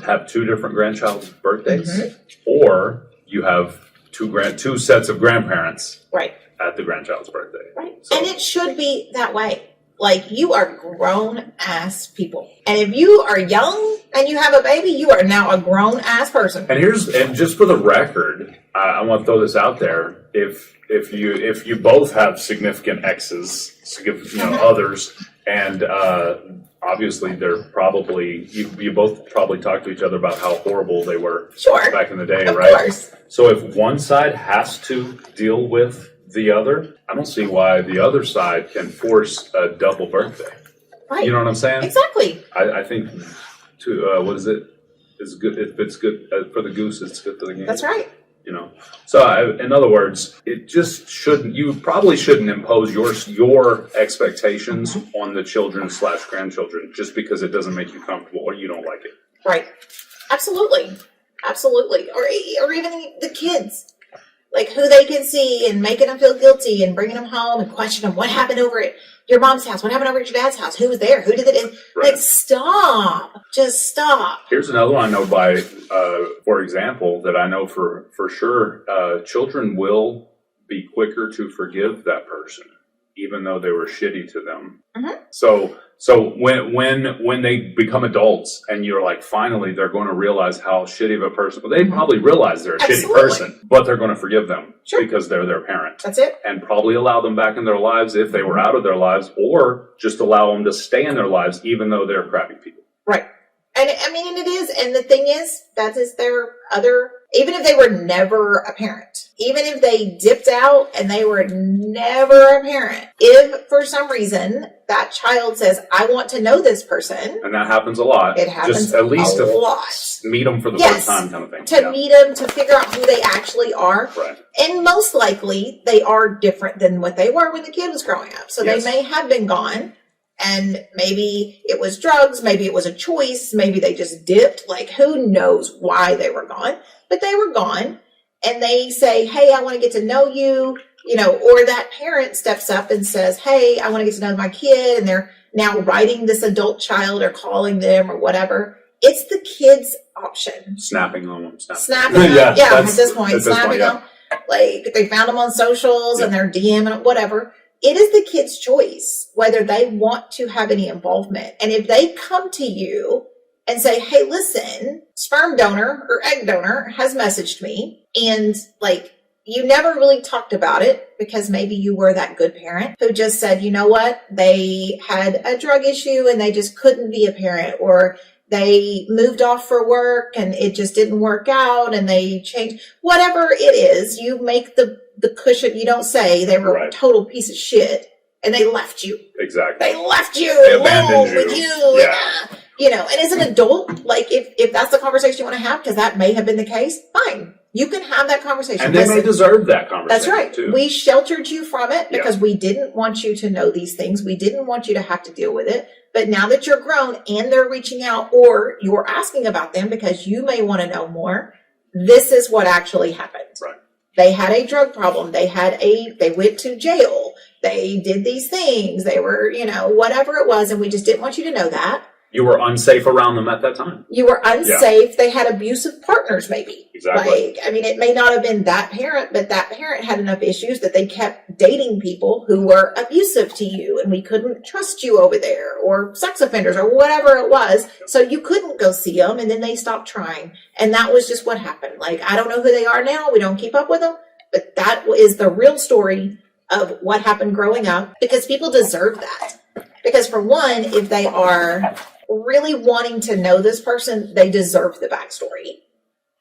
C: have two different grandchild's birthdays, or you have two sets of grandparents.
B: Right.
C: At the grandchild's birthday.
B: Right. So. And it should be that way. Like, you are grown-ass people. And if you are young and you have a baby, you are now a grown-ass person.
C: And just for the record, I want to throw this out there. If you both have significant exes, others, and obviously they're probably, you both probably talked to each other about how horrible they were back in the day,
B: of
C: right?
B: Course.
C: So if one side has to deal with the other, I don't see why the other side can force a double birthday.
B: Right.
C: You know what I'm saying?
B: Exactly.
C: I think, what is it? It's good if it's good for the goose, it's good for the game.
B: That's right.
C: You know, so in other words, it just shouldn't. You probably shouldn't impose your expectations on the children / grandchildren just because it doesn't make you comfortable or you don't like it.
B: Right. Absolutely. Or even the kids, like who they can see and making them feel guilty and bringing them home and questioning them. What happened over at your mom's house? What happened over at your dad's house? Who was there? Who did it?
C: Right.
B: Like, stop. Just stop.
C: Here's another one I know by, for example, that I know for sure. Children will be quicker to forgive that person, even though they were shitty to them. So when they become adults and you're like, finally, they're going to realize how shitty of a person. Well, they probably realize they're a shitty person, but they're going to forgive them because they're their parent.
B: That's it.
C: And probably allow them back in their lives if they were out of their lives, or just allow them to stay in their lives, even though they're crappy people.
B: Right. And I mean, and it is. And the thing is, that is their other, even if they were never a parent, even if they dipped out and they were never a parent, if for some reason that child says, I want to know this person.
C: And that happens a lot.
B: It happens
C: just at least
B: a lot.
C: Meet them for the first time kind of thing.
B: To meet them, to figure out who they actually are.
C: Right.
B: And most likely they are different than what they were when the kid was growing up. So they may have been gone. And maybe it was drugs, maybe it was a choice, maybe they just dipped, like who knows why they were gone, but they were gone. And they say, hey, I want to get to know you, you know, or that parent steps up and says, hey, I want to get to know my kid. And they're now writing this adult child or calling them or whatever. It's the kid's option.
C: Snapping on them.
B: Snapping on them. Yeah, at this point, snapping on them. Like they found them on socials and they're DMing, whatever. It is the kid's choice whether they want to have any involvement. And if they come to you and say, hey, listen, sperm donor or egg donor has messaged me, and like you never really talked about it because maybe you were that good parent who just said, you know what, they had a drug issue and they just couldn't be a parent, or they moved off for work and it just didn't work out and they changed, whatever it is, you make the cushion. You don't say they were a total piece of shit and they left you.
C: Exactly.
B: They left you
C: alone
B: with you. Yeah. You know, and as an adult, like if that's the conversation you want to have, because that may have been the case, fine. You can have that conversation.
C: And they may deserve that conversation.
B: That's right.
C: Too.
B: We sheltered you from it because we didn't want you to know these things. We didn't want you to have to deal with it. But now that you're grown and they're reaching out, or you're asking about them because you may want to know more, this is what actually happened.
C: Right.
B: They had a drug problem. They went to jail. They did these things. They were, you know, whatever it was. And we just didn't want you to know that.
C: You were unsafe around them at that time.
B: You were unsafe. Yeah. They had abusive partners, maybe.
C: Exactly.
B: Like, I mean, it may not have been that parent, but that parent had enough issues that they kept dating people who were abusive to you, and we couldn't trust you over there, or sex offenders, or whatever it was. So you couldn't go see them, and then they stopped trying. And that was just what happened. Like, I don't know who they are now. We don't keep up with them, but that is the real story of what happened growing up, because people deserve that. Because for one, if they are really wanting to know this person, they deserve the backstory.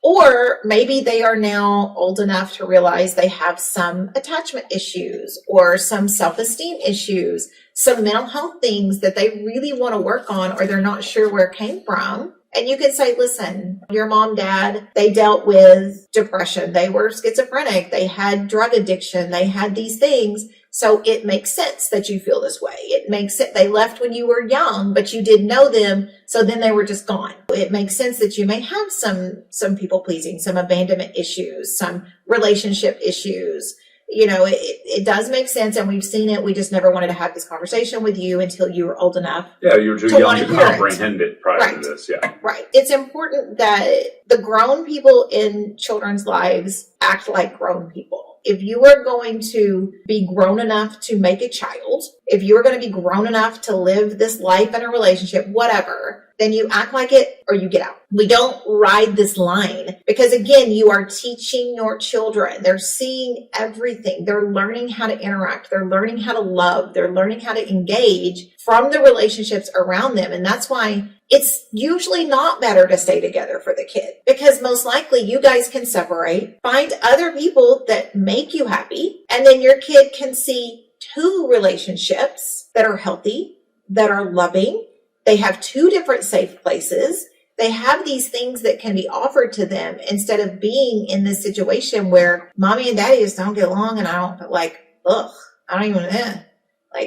B: Or maybe they are now old enough to realize they have some attachment issues or some self-esteem issues, some mental health things that they really want to work on, or they're not sure where it came from. And you can say, listen, your mom, dad, they dealt with depression. They were schizophrenic. They had drug addiction. They had these things. So it makes sense that you feel this way. It makes sense. They left when you were young, but you did know them. So then they were just gone. It makes sense that you may have some people pleasing, some abandonment issues, some relationship issues. You know, it does make sense, and we've seen it. We just never wanted to have this conversation with you until you were old enough.
C: Yeah, you were too young to comprehend it prior to this. Yeah.
B: Right. It's important that the grown people in children's lives act like grown people. If you are going to be grown enough to make a child, if you are going to be grown enough to live this life in a relationship, whatever, then you act like it or you get out. We don't ride this line because, again, you are teaching your children. They're seeing everything. They're learning how to interact. They're learning how to love. They're learning how to engage from the relationships around them. And that's why it's usually not better to stay together for the kid, because most likely you guys can separate, find other people that make you happy, and then your kid can see two relationships that are healthy, that are loving. They have two different safe places. They have these things that can be offered to them instead of being in this situation where mommy and daddy just don't get along, and I don't even,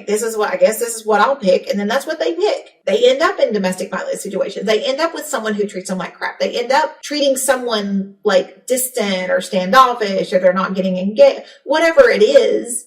B: this is what I'll pick. And then that's what they pick. They end up in domestic violence situations. They end up with someone who treats them like crap. They end up treating someone like distant or standoffish, or they're not getting engaged, whatever it is.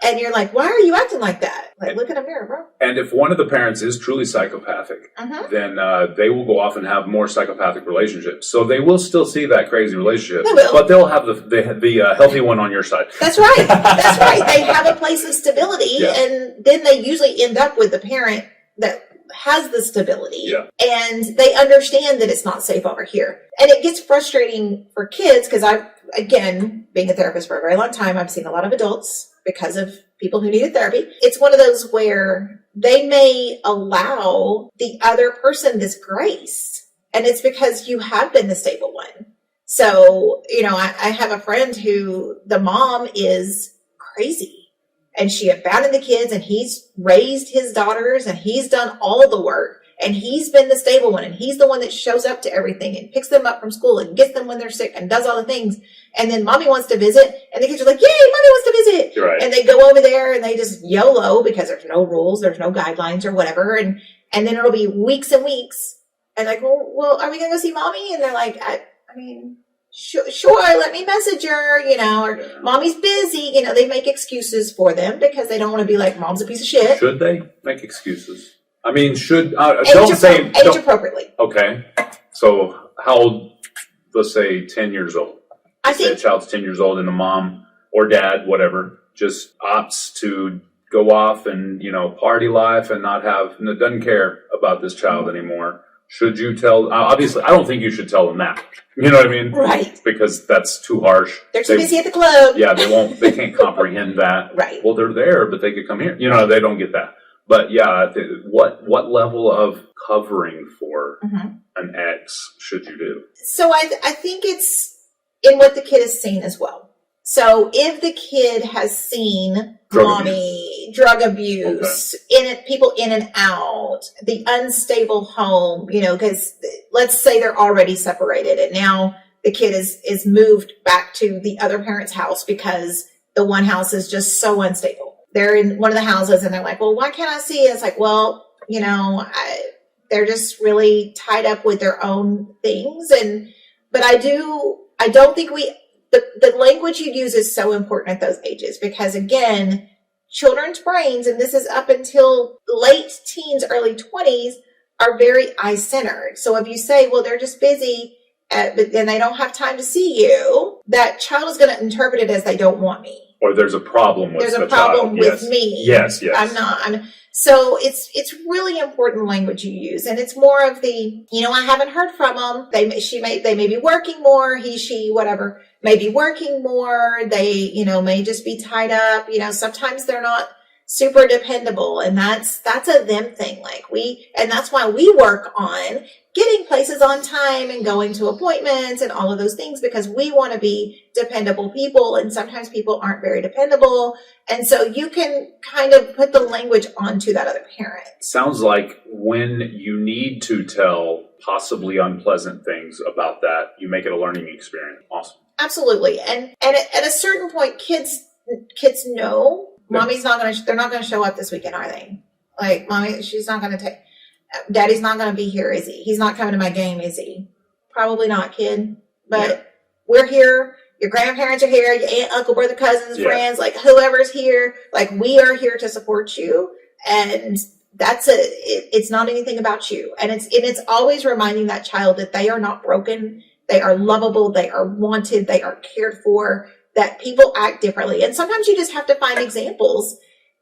B: And you're like, why are you acting like that? Like, look in a mirror, bro.
C: And if one of the parents is truly psychopathic, then they will go off and have more psychopathic relationships. So they will still see that crazy relationship, but they'll have the healthy one on your side.
B: That's right. That's right. They have a place of stability, and then they usually end up with the parent that has the stability, and they understand that it's not safe over here. And it gets frustrating for kids because again, being a therapist for a very long time, I've seen a lot of adults because of people who needed therapy. It's one of those where they may allow the other person this grace, and it's because you have been the stable one. So, I have a friend who the mom is crazy, and she abandoned the kids, and he's raised his daughters, and he's done all the work, and he's been the stable one, and he's the one that shows up to everything and picks them up from school and gets them when they're sick and does all the things. And then mommy wants to visit, and the kids are like, yay, mommy wants to visit.
C: Right.
B: And they go over there and they just YOLO because there's no rules, there's no guidelines or whatever. And then it'll be weeks and weeks. And like, well, are we going to go see mommy? And they're like, sure, let me message her, or mommy's busy. They make excuses for them because they don't want to be like, mom's a piece of shit.
C: Should they make excuses? I mean, age
B: appropriately.
C: Okay. So how old, let's say 10 years old. I think a child's 10 years old and the mom or dad, whatever, just opts to go off and, party life and doesn't care about this child anymore. Should you tell, obviously, I don't think you should tell them that. You know what I mean?
B: Right.
C: Because that's too harsh.
B: They're too busy at the club.
C: Yeah, they can't comprehend that.
B: Right.
C: Well, they're there, but they could come here. They don't get that. But yeah, what level of covering for an ex should you do?
B: So I think it's in what the kid has seen as well. So if the kid has seen drug abuse, people in and out, the unstable home, because let's say they're already separated and now the kid is moved back to the other parent's house because the one house is just so unstable. They're in one of the houses and they're like, well, why can't I see it? It's like, well, they're just really tied up with their own things. But I don't think the language you use is so important at those ages because, again, children's brains, and this is up until late teens, early 20s, are very eye-centered. So if you say, well, they're just busy, but then they don't have time to see you, that child is going to interpret it as they don't want me.
C: Or there's a problem with
B: the problem with me.
C: Yes.
B: So it's really important language you use. And it's more of the, I haven't heard from them. They may be working more, he, she, whatever, may be working more. They, may just be tied up. Sometimes they're not super dependable. And that's a them thing. And that's why we work on getting places on time and going to appointments and all of those things because we want to be dependable people. And sometimes people aren't very dependable. And so you can kind of put the language onto that other parent. Sounds
C: like when you need to tell possibly unpleasant things about that, you make it a learning experience. Awesome.
B: Absolutely. And at a certain point, kids know mommy's they're not going to show up this weekend, are they? Like, mommy, she's not going to daddy's not going to be here, is he? He's not coming to my game, is he? Probably not, kid. But we're here. Your grandparents are here. Your aunt, uncle, brother, cousins, friends, whoever's here. We are here to support you. And that's it's not anything about you. And it's always reminding that child that they are not broken. They are lovable. They are wanted. They are cared for. That people act differently. And sometimes you just have to find examples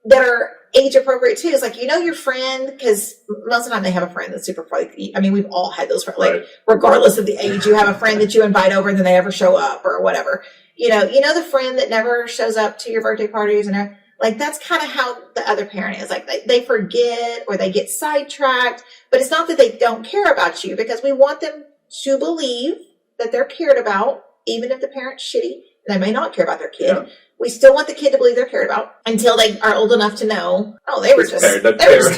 B: that are age appropriate too. It's like, your friend, because most of the time they have a friend that's super funny. I mean, we've all had those friends, like regardless of the age, you have a friend that you invite over and then they never show up or whatever. The friend that never shows up to your birthday parties and like, that's kind of how the other parent is. Like they forget or they get sidetracked, but it's not that they don't care about you, because we want them to believe that they're cared about, even if the parent's shitty. They may not care about their kid. Yeah. We still want the kid to believe they're cared about until they are old enough to know, they were just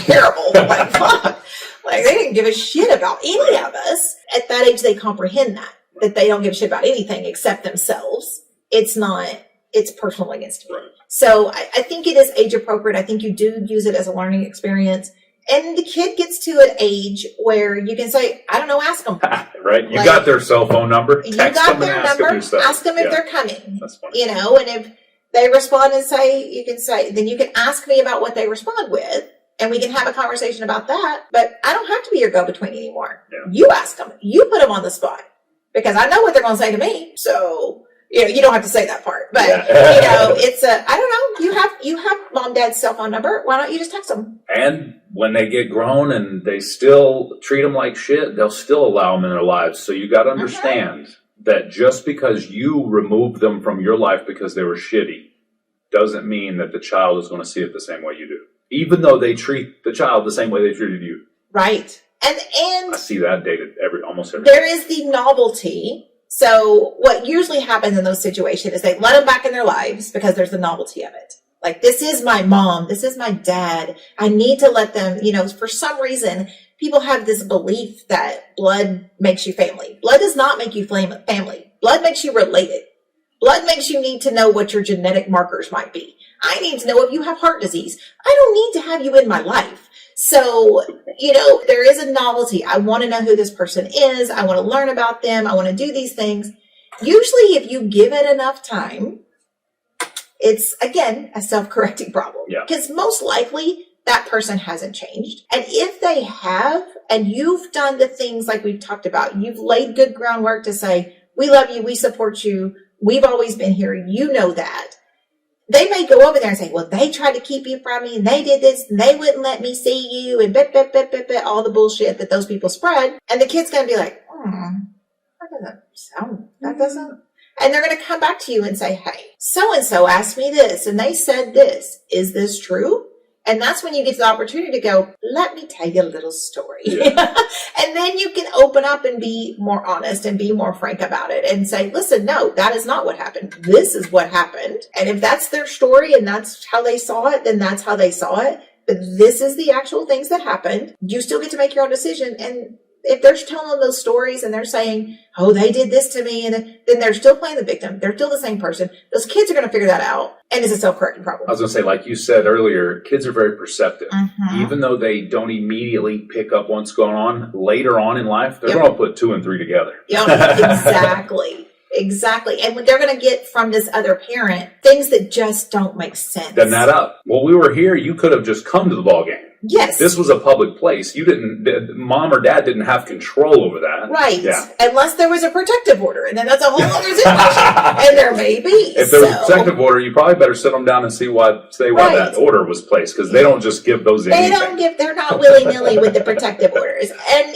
B: terrible. Like, fuck. Like, they didn't give a shit about any of us. At that age, they comprehend that they don't give a shit about anything except themselves. It's personal against me. Right. So I think it is age appropriate. I think you do use it as a learning experience. And the kid gets to an age where you can say, I don't know, ask them.
C: Right. You got their cell phone number.
B: You got their number. Ask them if they're coming. That's funny. And if they respond and then you can ask me about what they respond with, and we can have a conversation about that. But I don't have to be your go-between anymore. Yeah. You ask them. You put them on the spot, because I know what they're going to say to me. So, you don't have to say that part, but it's I don't know. You have mom, dad's cell phone number. Why don't you just text them?
C: And when they get grown and they still treat them like shit, they'll still allow them in their lives. So you got to understand that just because you remove them from your life because they were shitty doesn't mean that the child is going to see it the same way you do, even though they treat the child the same way they treated you.
B: Right. And
C: I see that dated almost every
B: there is the novelty. So what usually happens in those situations is they let them back in their lives because there's the novelty of it. Like, this is my mom. This is my dad. I need to let them, for some reason, people have this belief that blood makes you family. Blood does not make you family. Blood makes you related. Blood makes you need to know what your genetic markers might be. I need to know if you have heart disease. I don't need to have you in my life. So, there is a novelty. I want to know who this person is. I want to learn about them. I want to do these things. Usually, if you give it enough time, it's, again, a self-correcting problem. Because most likely, that person hasn't changed. And if they have, and you've done the things like we've talked about, you've laid good groundwork to say, we love you, we support you, we've always been here, you know that. They may go over there and say, well, they tried to keep you from me, and they did this, and they wouldn't let me see you, and all the bullshit that those people spread. And the kid's going to be like, that doesn't. And they're going to come back to you and say, hey, so-and-so asked me this, and they said this. Is this true? And that's when you get the opportunity to go, let me tell you a little story. Yeah. And then you can open up and be more honest and be more frank about it and say, listen, no, that is not what happened. This is what happened. And if that's their story and that's how they saw it, then that's how they saw it. But this is the actual things that happened. You still get to make your own decision. And if they're telling those stories and they're saying, oh, they did this to me, and then they're still playing the victim. They're still the same person. Those kids are going to figure that out. And it's a self-correcting problem.
C: I was going to say, like you said earlier, kids are very perceptive. Mm-hmm. Even though they don't immediately pick up what's going on, later on in life, they're going to put 2 and 3 together.
B: Yep, exactly. Exactly. And they're going to get from this other parent things that just don't make sense.
C: Doesn't add up. Well, we were here. You could have just come to the ball game.
B: Yes.
C: This was a public place. Mom or dad didn't have control over that.
B: Right. Yeah. Unless there was a protective order, and then that's a whole other situation. And there may be.
C: If there was a protective order, you probably better sit them down and say why that order was placed, because they don't just give those anything.
B: They're not willy-nilly with the protective orders. And,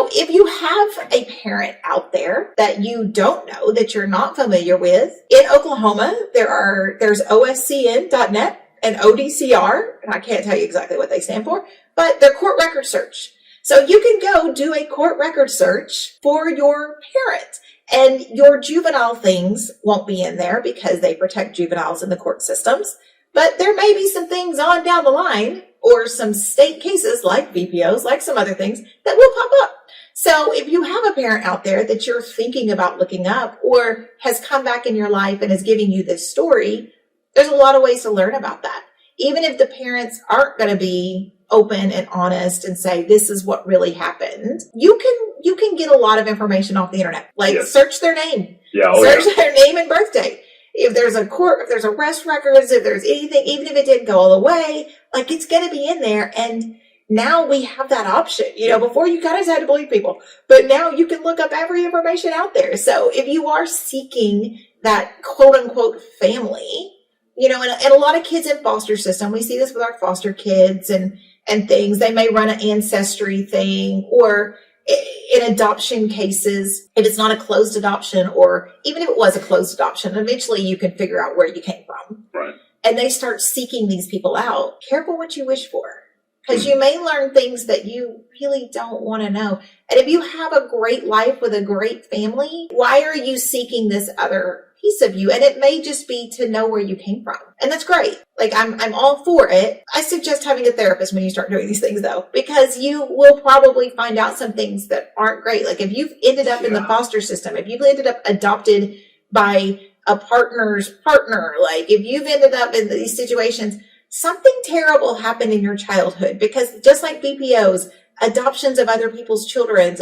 B: if you have a parent out there that you don't know, that you're not familiar with, in Oklahoma, there's OSCN.net. and ODCR, and I can't tell you exactly what they stand for, but they're court record search. So you can go do a court record search for your parent, and your juvenile things won't be in there because they protect juveniles in the court systems. But there may be some things on down the line, or some state cases like VPOs, like some other things that will pop up. So if you have a parent out there that you're thinking about looking up, or has come back in your life and is giving you this story, there's a lot of ways to learn about that. Even if the parents aren't going to be open and honest and say, this is what really happened, you can get a lot of information off the internet. Like, search their name. Search their name and birth date. If there's arrest records, if there's anything, even if it didn't go all the way, like, it's going to be in there. And now we have that option. Before you kind of had to believe people, but now you can look up every information out there. So if you are seeking that quote unquote family, You know, and a lot of kids in foster system, we see this with our foster kids and things. They may run an ancestry thing, or in adoption cases, if it's not a closed adoption, or even if it was a closed adoption, eventually you can figure out where you came from.
C: Right.
B: And they start seeking these people out. Careful what you wish for, because you may learn things that you really don't want to know. And if you have a great life with a great family, why are you seeking this other piece of you? And it may just be to know where you came from. And that's great. Like, I'm all for it. I suggest having a therapist when you start doing these things, though, because you will probably find out some things that aren't great. Like, if you've ended up in the foster system, if you've ended up adopted by a partner's partner, like if you've ended up in these situations, something terrible happened in your childhood, because just like BPOs, adoptions of other people's children,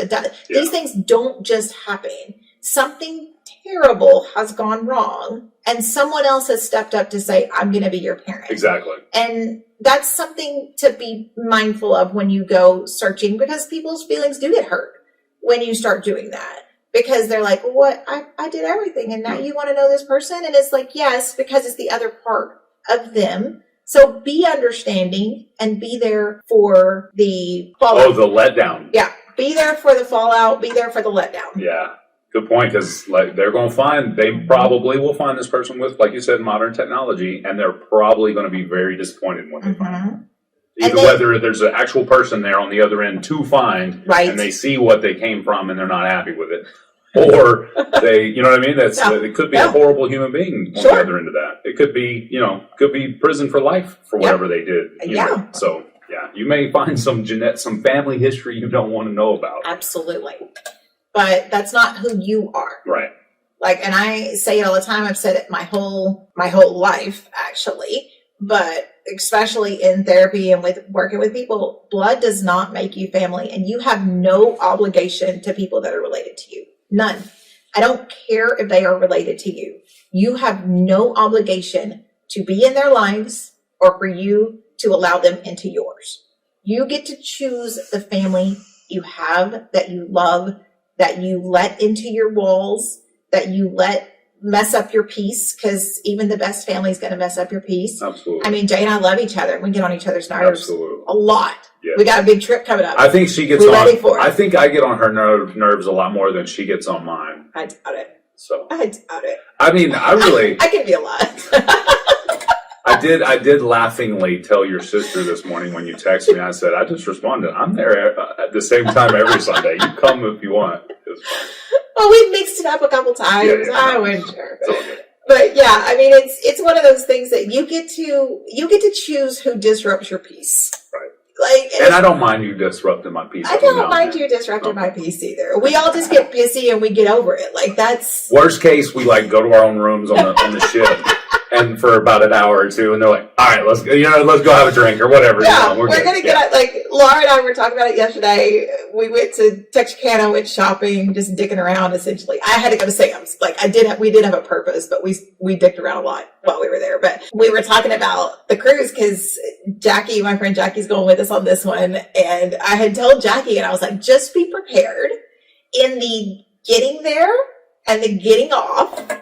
B: these things don't just happen. Something terrible has gone wrong, and someone else has stepped up to say, I'm going to be your parent.
C: Exactly.
B: And that's something to be mindful of when you go searching, because people's feelings do get hurt when you start doing that, because they're like, what? I did everything, and now you want to know this person? And it's like, yes, because it's the other part of them. So be understanding and be there for the fallout.
C: Oh, the letdown.
B: Yeah. Be there for the fallout. Be there for the letdown.
C: Yeah. Good point, because like they probably will find this person with, like you said, modern technology, and they're probably going to be very disappointed when they find it. Either whether there's an actual person there on the other end to find, and they see what they came from and they're not happy with it, or they, you know what I mean? It could be a horrible human being on the other end of that. It could be, could be prison for life for whatever they did. Know? So yeah, you may find some family history you don't want to know about.
B: Absolutely. But that's not who you are.
C: Right.
B: Like, and I say it all the time. I've said it my whole life, actually, but especially in therapy and with working with people, blood does not make you family, and you have no obligation to people that are related to you. None. I don't care if they are related to you. You have no obligation to be in their lives or for you to allow them into yours. You get to choose the family you have, that you love, that you let into your walls, that you let mess up your peace, because even the best family is going to mess up your peace.
C: Absolutely.
B: I mean, Jay and I love each other. We get on each other's nerves a lot.
C: Yeah.
B: We got a big trip coming up.
C: I think she gets
B: ready for it.
C: I think I get on her nerves a lot more than she gets on mine.
B: I doubt it.
C: So
B: I doubt it.
C: I mean, I
B: can be a lot.
C: I did laughingly tell your sister this morning when you texted me. I said, I just responded, I'm there at the same time every Sunday. You come if you want. It's fine.
B: Well, we mixed it up a couple times. I wasn't sure.
C: It's all good.
B: But yeah, I mean, it's one of those things that you get to choose who disrupts your peace.
C: Right.
B: And
C: I don't mind you disrupting my peace.
B: I don't mind you disrupting my peace either. We all just get pissy and we get over it. Like, that's
C: worst case. We go to our own rooms on the ship, and for about an hour or two, and they're like, "All right, let's go have a drink or whatever."
B: Yeah, we're gonna get out. Like, Laura and I were talking about it yesterday. We went to Texarkana, went shopping, just dicking around. Essentially, I had to go to Sam's. Like, we did have a purpose, but we dicked around a lot while we were there. But we were talking about the cruise, because Jackie, my friend Jackie's going with us on this one, and I had told Jackie, and I was like, just be prepared in the getting there and the getting off.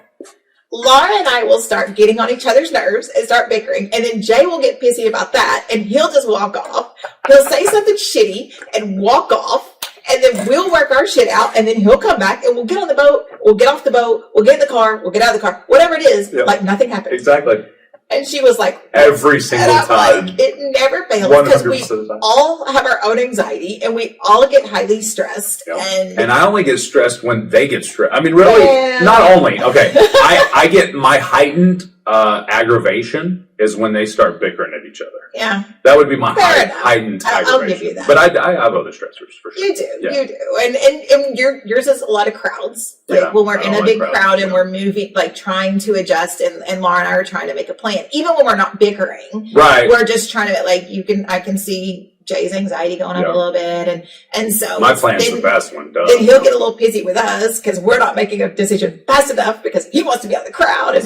B: Laura and I will start getting on each other's nerves and start bickering. And then Jay will get pissy about that, and he'll just walk off. He'll say something shitty and walk off. And then we'll work our shit out, and then he'll come back, and we'll get on the boat, we'll get off the boat, we'll get in the car, we'll get out of the car, whatever it is, like nothing happened.
C: Exactly.
B: And she was like,
C: every single time.
B: Like, it never fails, because we all have our own anxiety, and we all get highly stressed. Yep. And
C: I only get stressed when they get stressed. I mean, really, not only. Okay, I get my heightened aggravation is when they start bickering at each other.
B: Yeah.
C: That would be my heightened aggravation.
B: I'll give you that.
C: But I have other stressors for sure.
B: You do. And yours is a lot of crowds. Like, when we're in a big crowd and we're moving, like trying to adjust, and Laura and I are trying to make a plan. Even when we're not bickering. Right. We're just trying to, like, I can see Jay's anxiety going up a little bit, and so
C: my plan's the best one.
B: Then he'll get a little pissy with us because we're not making a decision fast enough because he wants to be on the crowd. And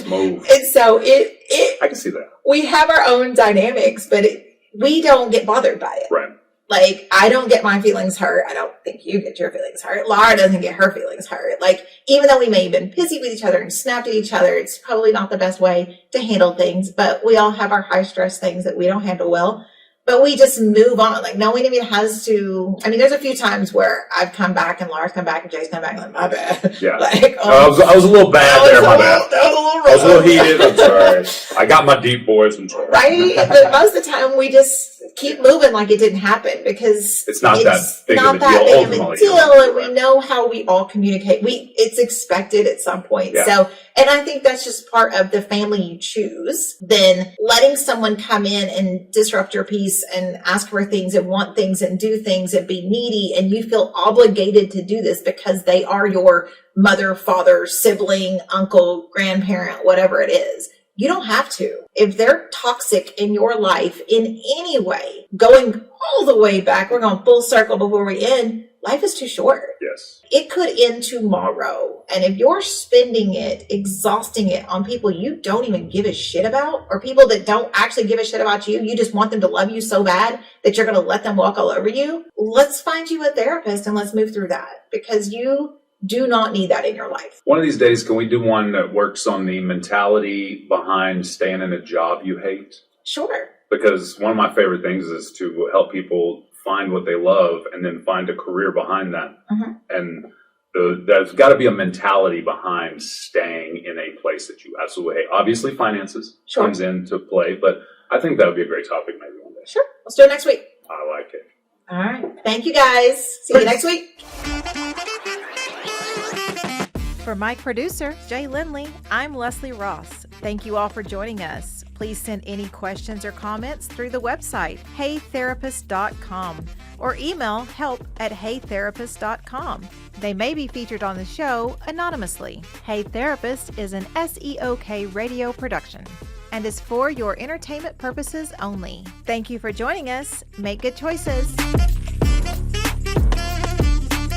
B: so
C: I can see that.
B: We have our own dynamics, but we don't get bothered by it.
C: Right.
B: Like, I don't get my feelings hurt. I don't think you get your feelings hurt. Laura doesn't get her feelings hurt. Like, even though we may have been pissy with each other and snapped at each other, it's probably not the best way to handle things, but we all have our high stress things that we don't handle well. But we just move on. Like, no one even has to. I mean, there's a few times where I've come back and Laura's come back and Jay's come back and like, my bad.
C: Yeah.
B: Like,
C: I was a little bad there, my bad.
B: That was a little rough.
C: I was a little heated. I'm sorry. I got my deep voice. I'm sorry.
B: Right? But most of the time, we just keep moving like it didn't happen because
C: it's not that big of a deal.
B: And we know how we all communicate. It's expected at some point.
C: Yeah.
B: So, and I think that's just part of the family you choose. Then letting someone come in and disrupt your peace and ask for things and want things and do things and be needy, and you feel obligated to do this because they are your mother, father, sibling, uncle, grandparent, whatever it is. You don't have to. If they're toxic in your life in any way, going all the way back, we're going full circle before we end, life is too short.
C: Yes.
B: It could end tomorrow. And if you're spending it, exhausting it on people you don't even give a shit about, or people that don't actually give a shit about you, you just want them to love you so bad that you're going to let them walk all over you, let's find you a therapist and let's move through that, because you do not need that in your life.
C: One of these days, can we do one that works on the mentality behind staying in a job you hate?
B: Sure.
C: Because one of my favorite things is to help people find what they love and then find a career behind that.
B: Mm-hmm.
C: And there's got to be a mentality behind staying in a place that you absolutely hate. Obviously, finances comes into play, but I think that would be a great topic maybe one day.
B: Sure. Let's do it next week.
C: I like it.
B: All right. Thank you, guys. See you next week.
A: For my producer, Jay Lindley, I'm Leslie Ross. Thank you all for joining us. Please send any questions or comments through the website, heytherapist.com, or email help@heytherapist.com. They may be featured on the show anonymously. Hey Therapist is an SEOK radio production and is for your entertainment purposes only. Thank you for joining us. Make good choices.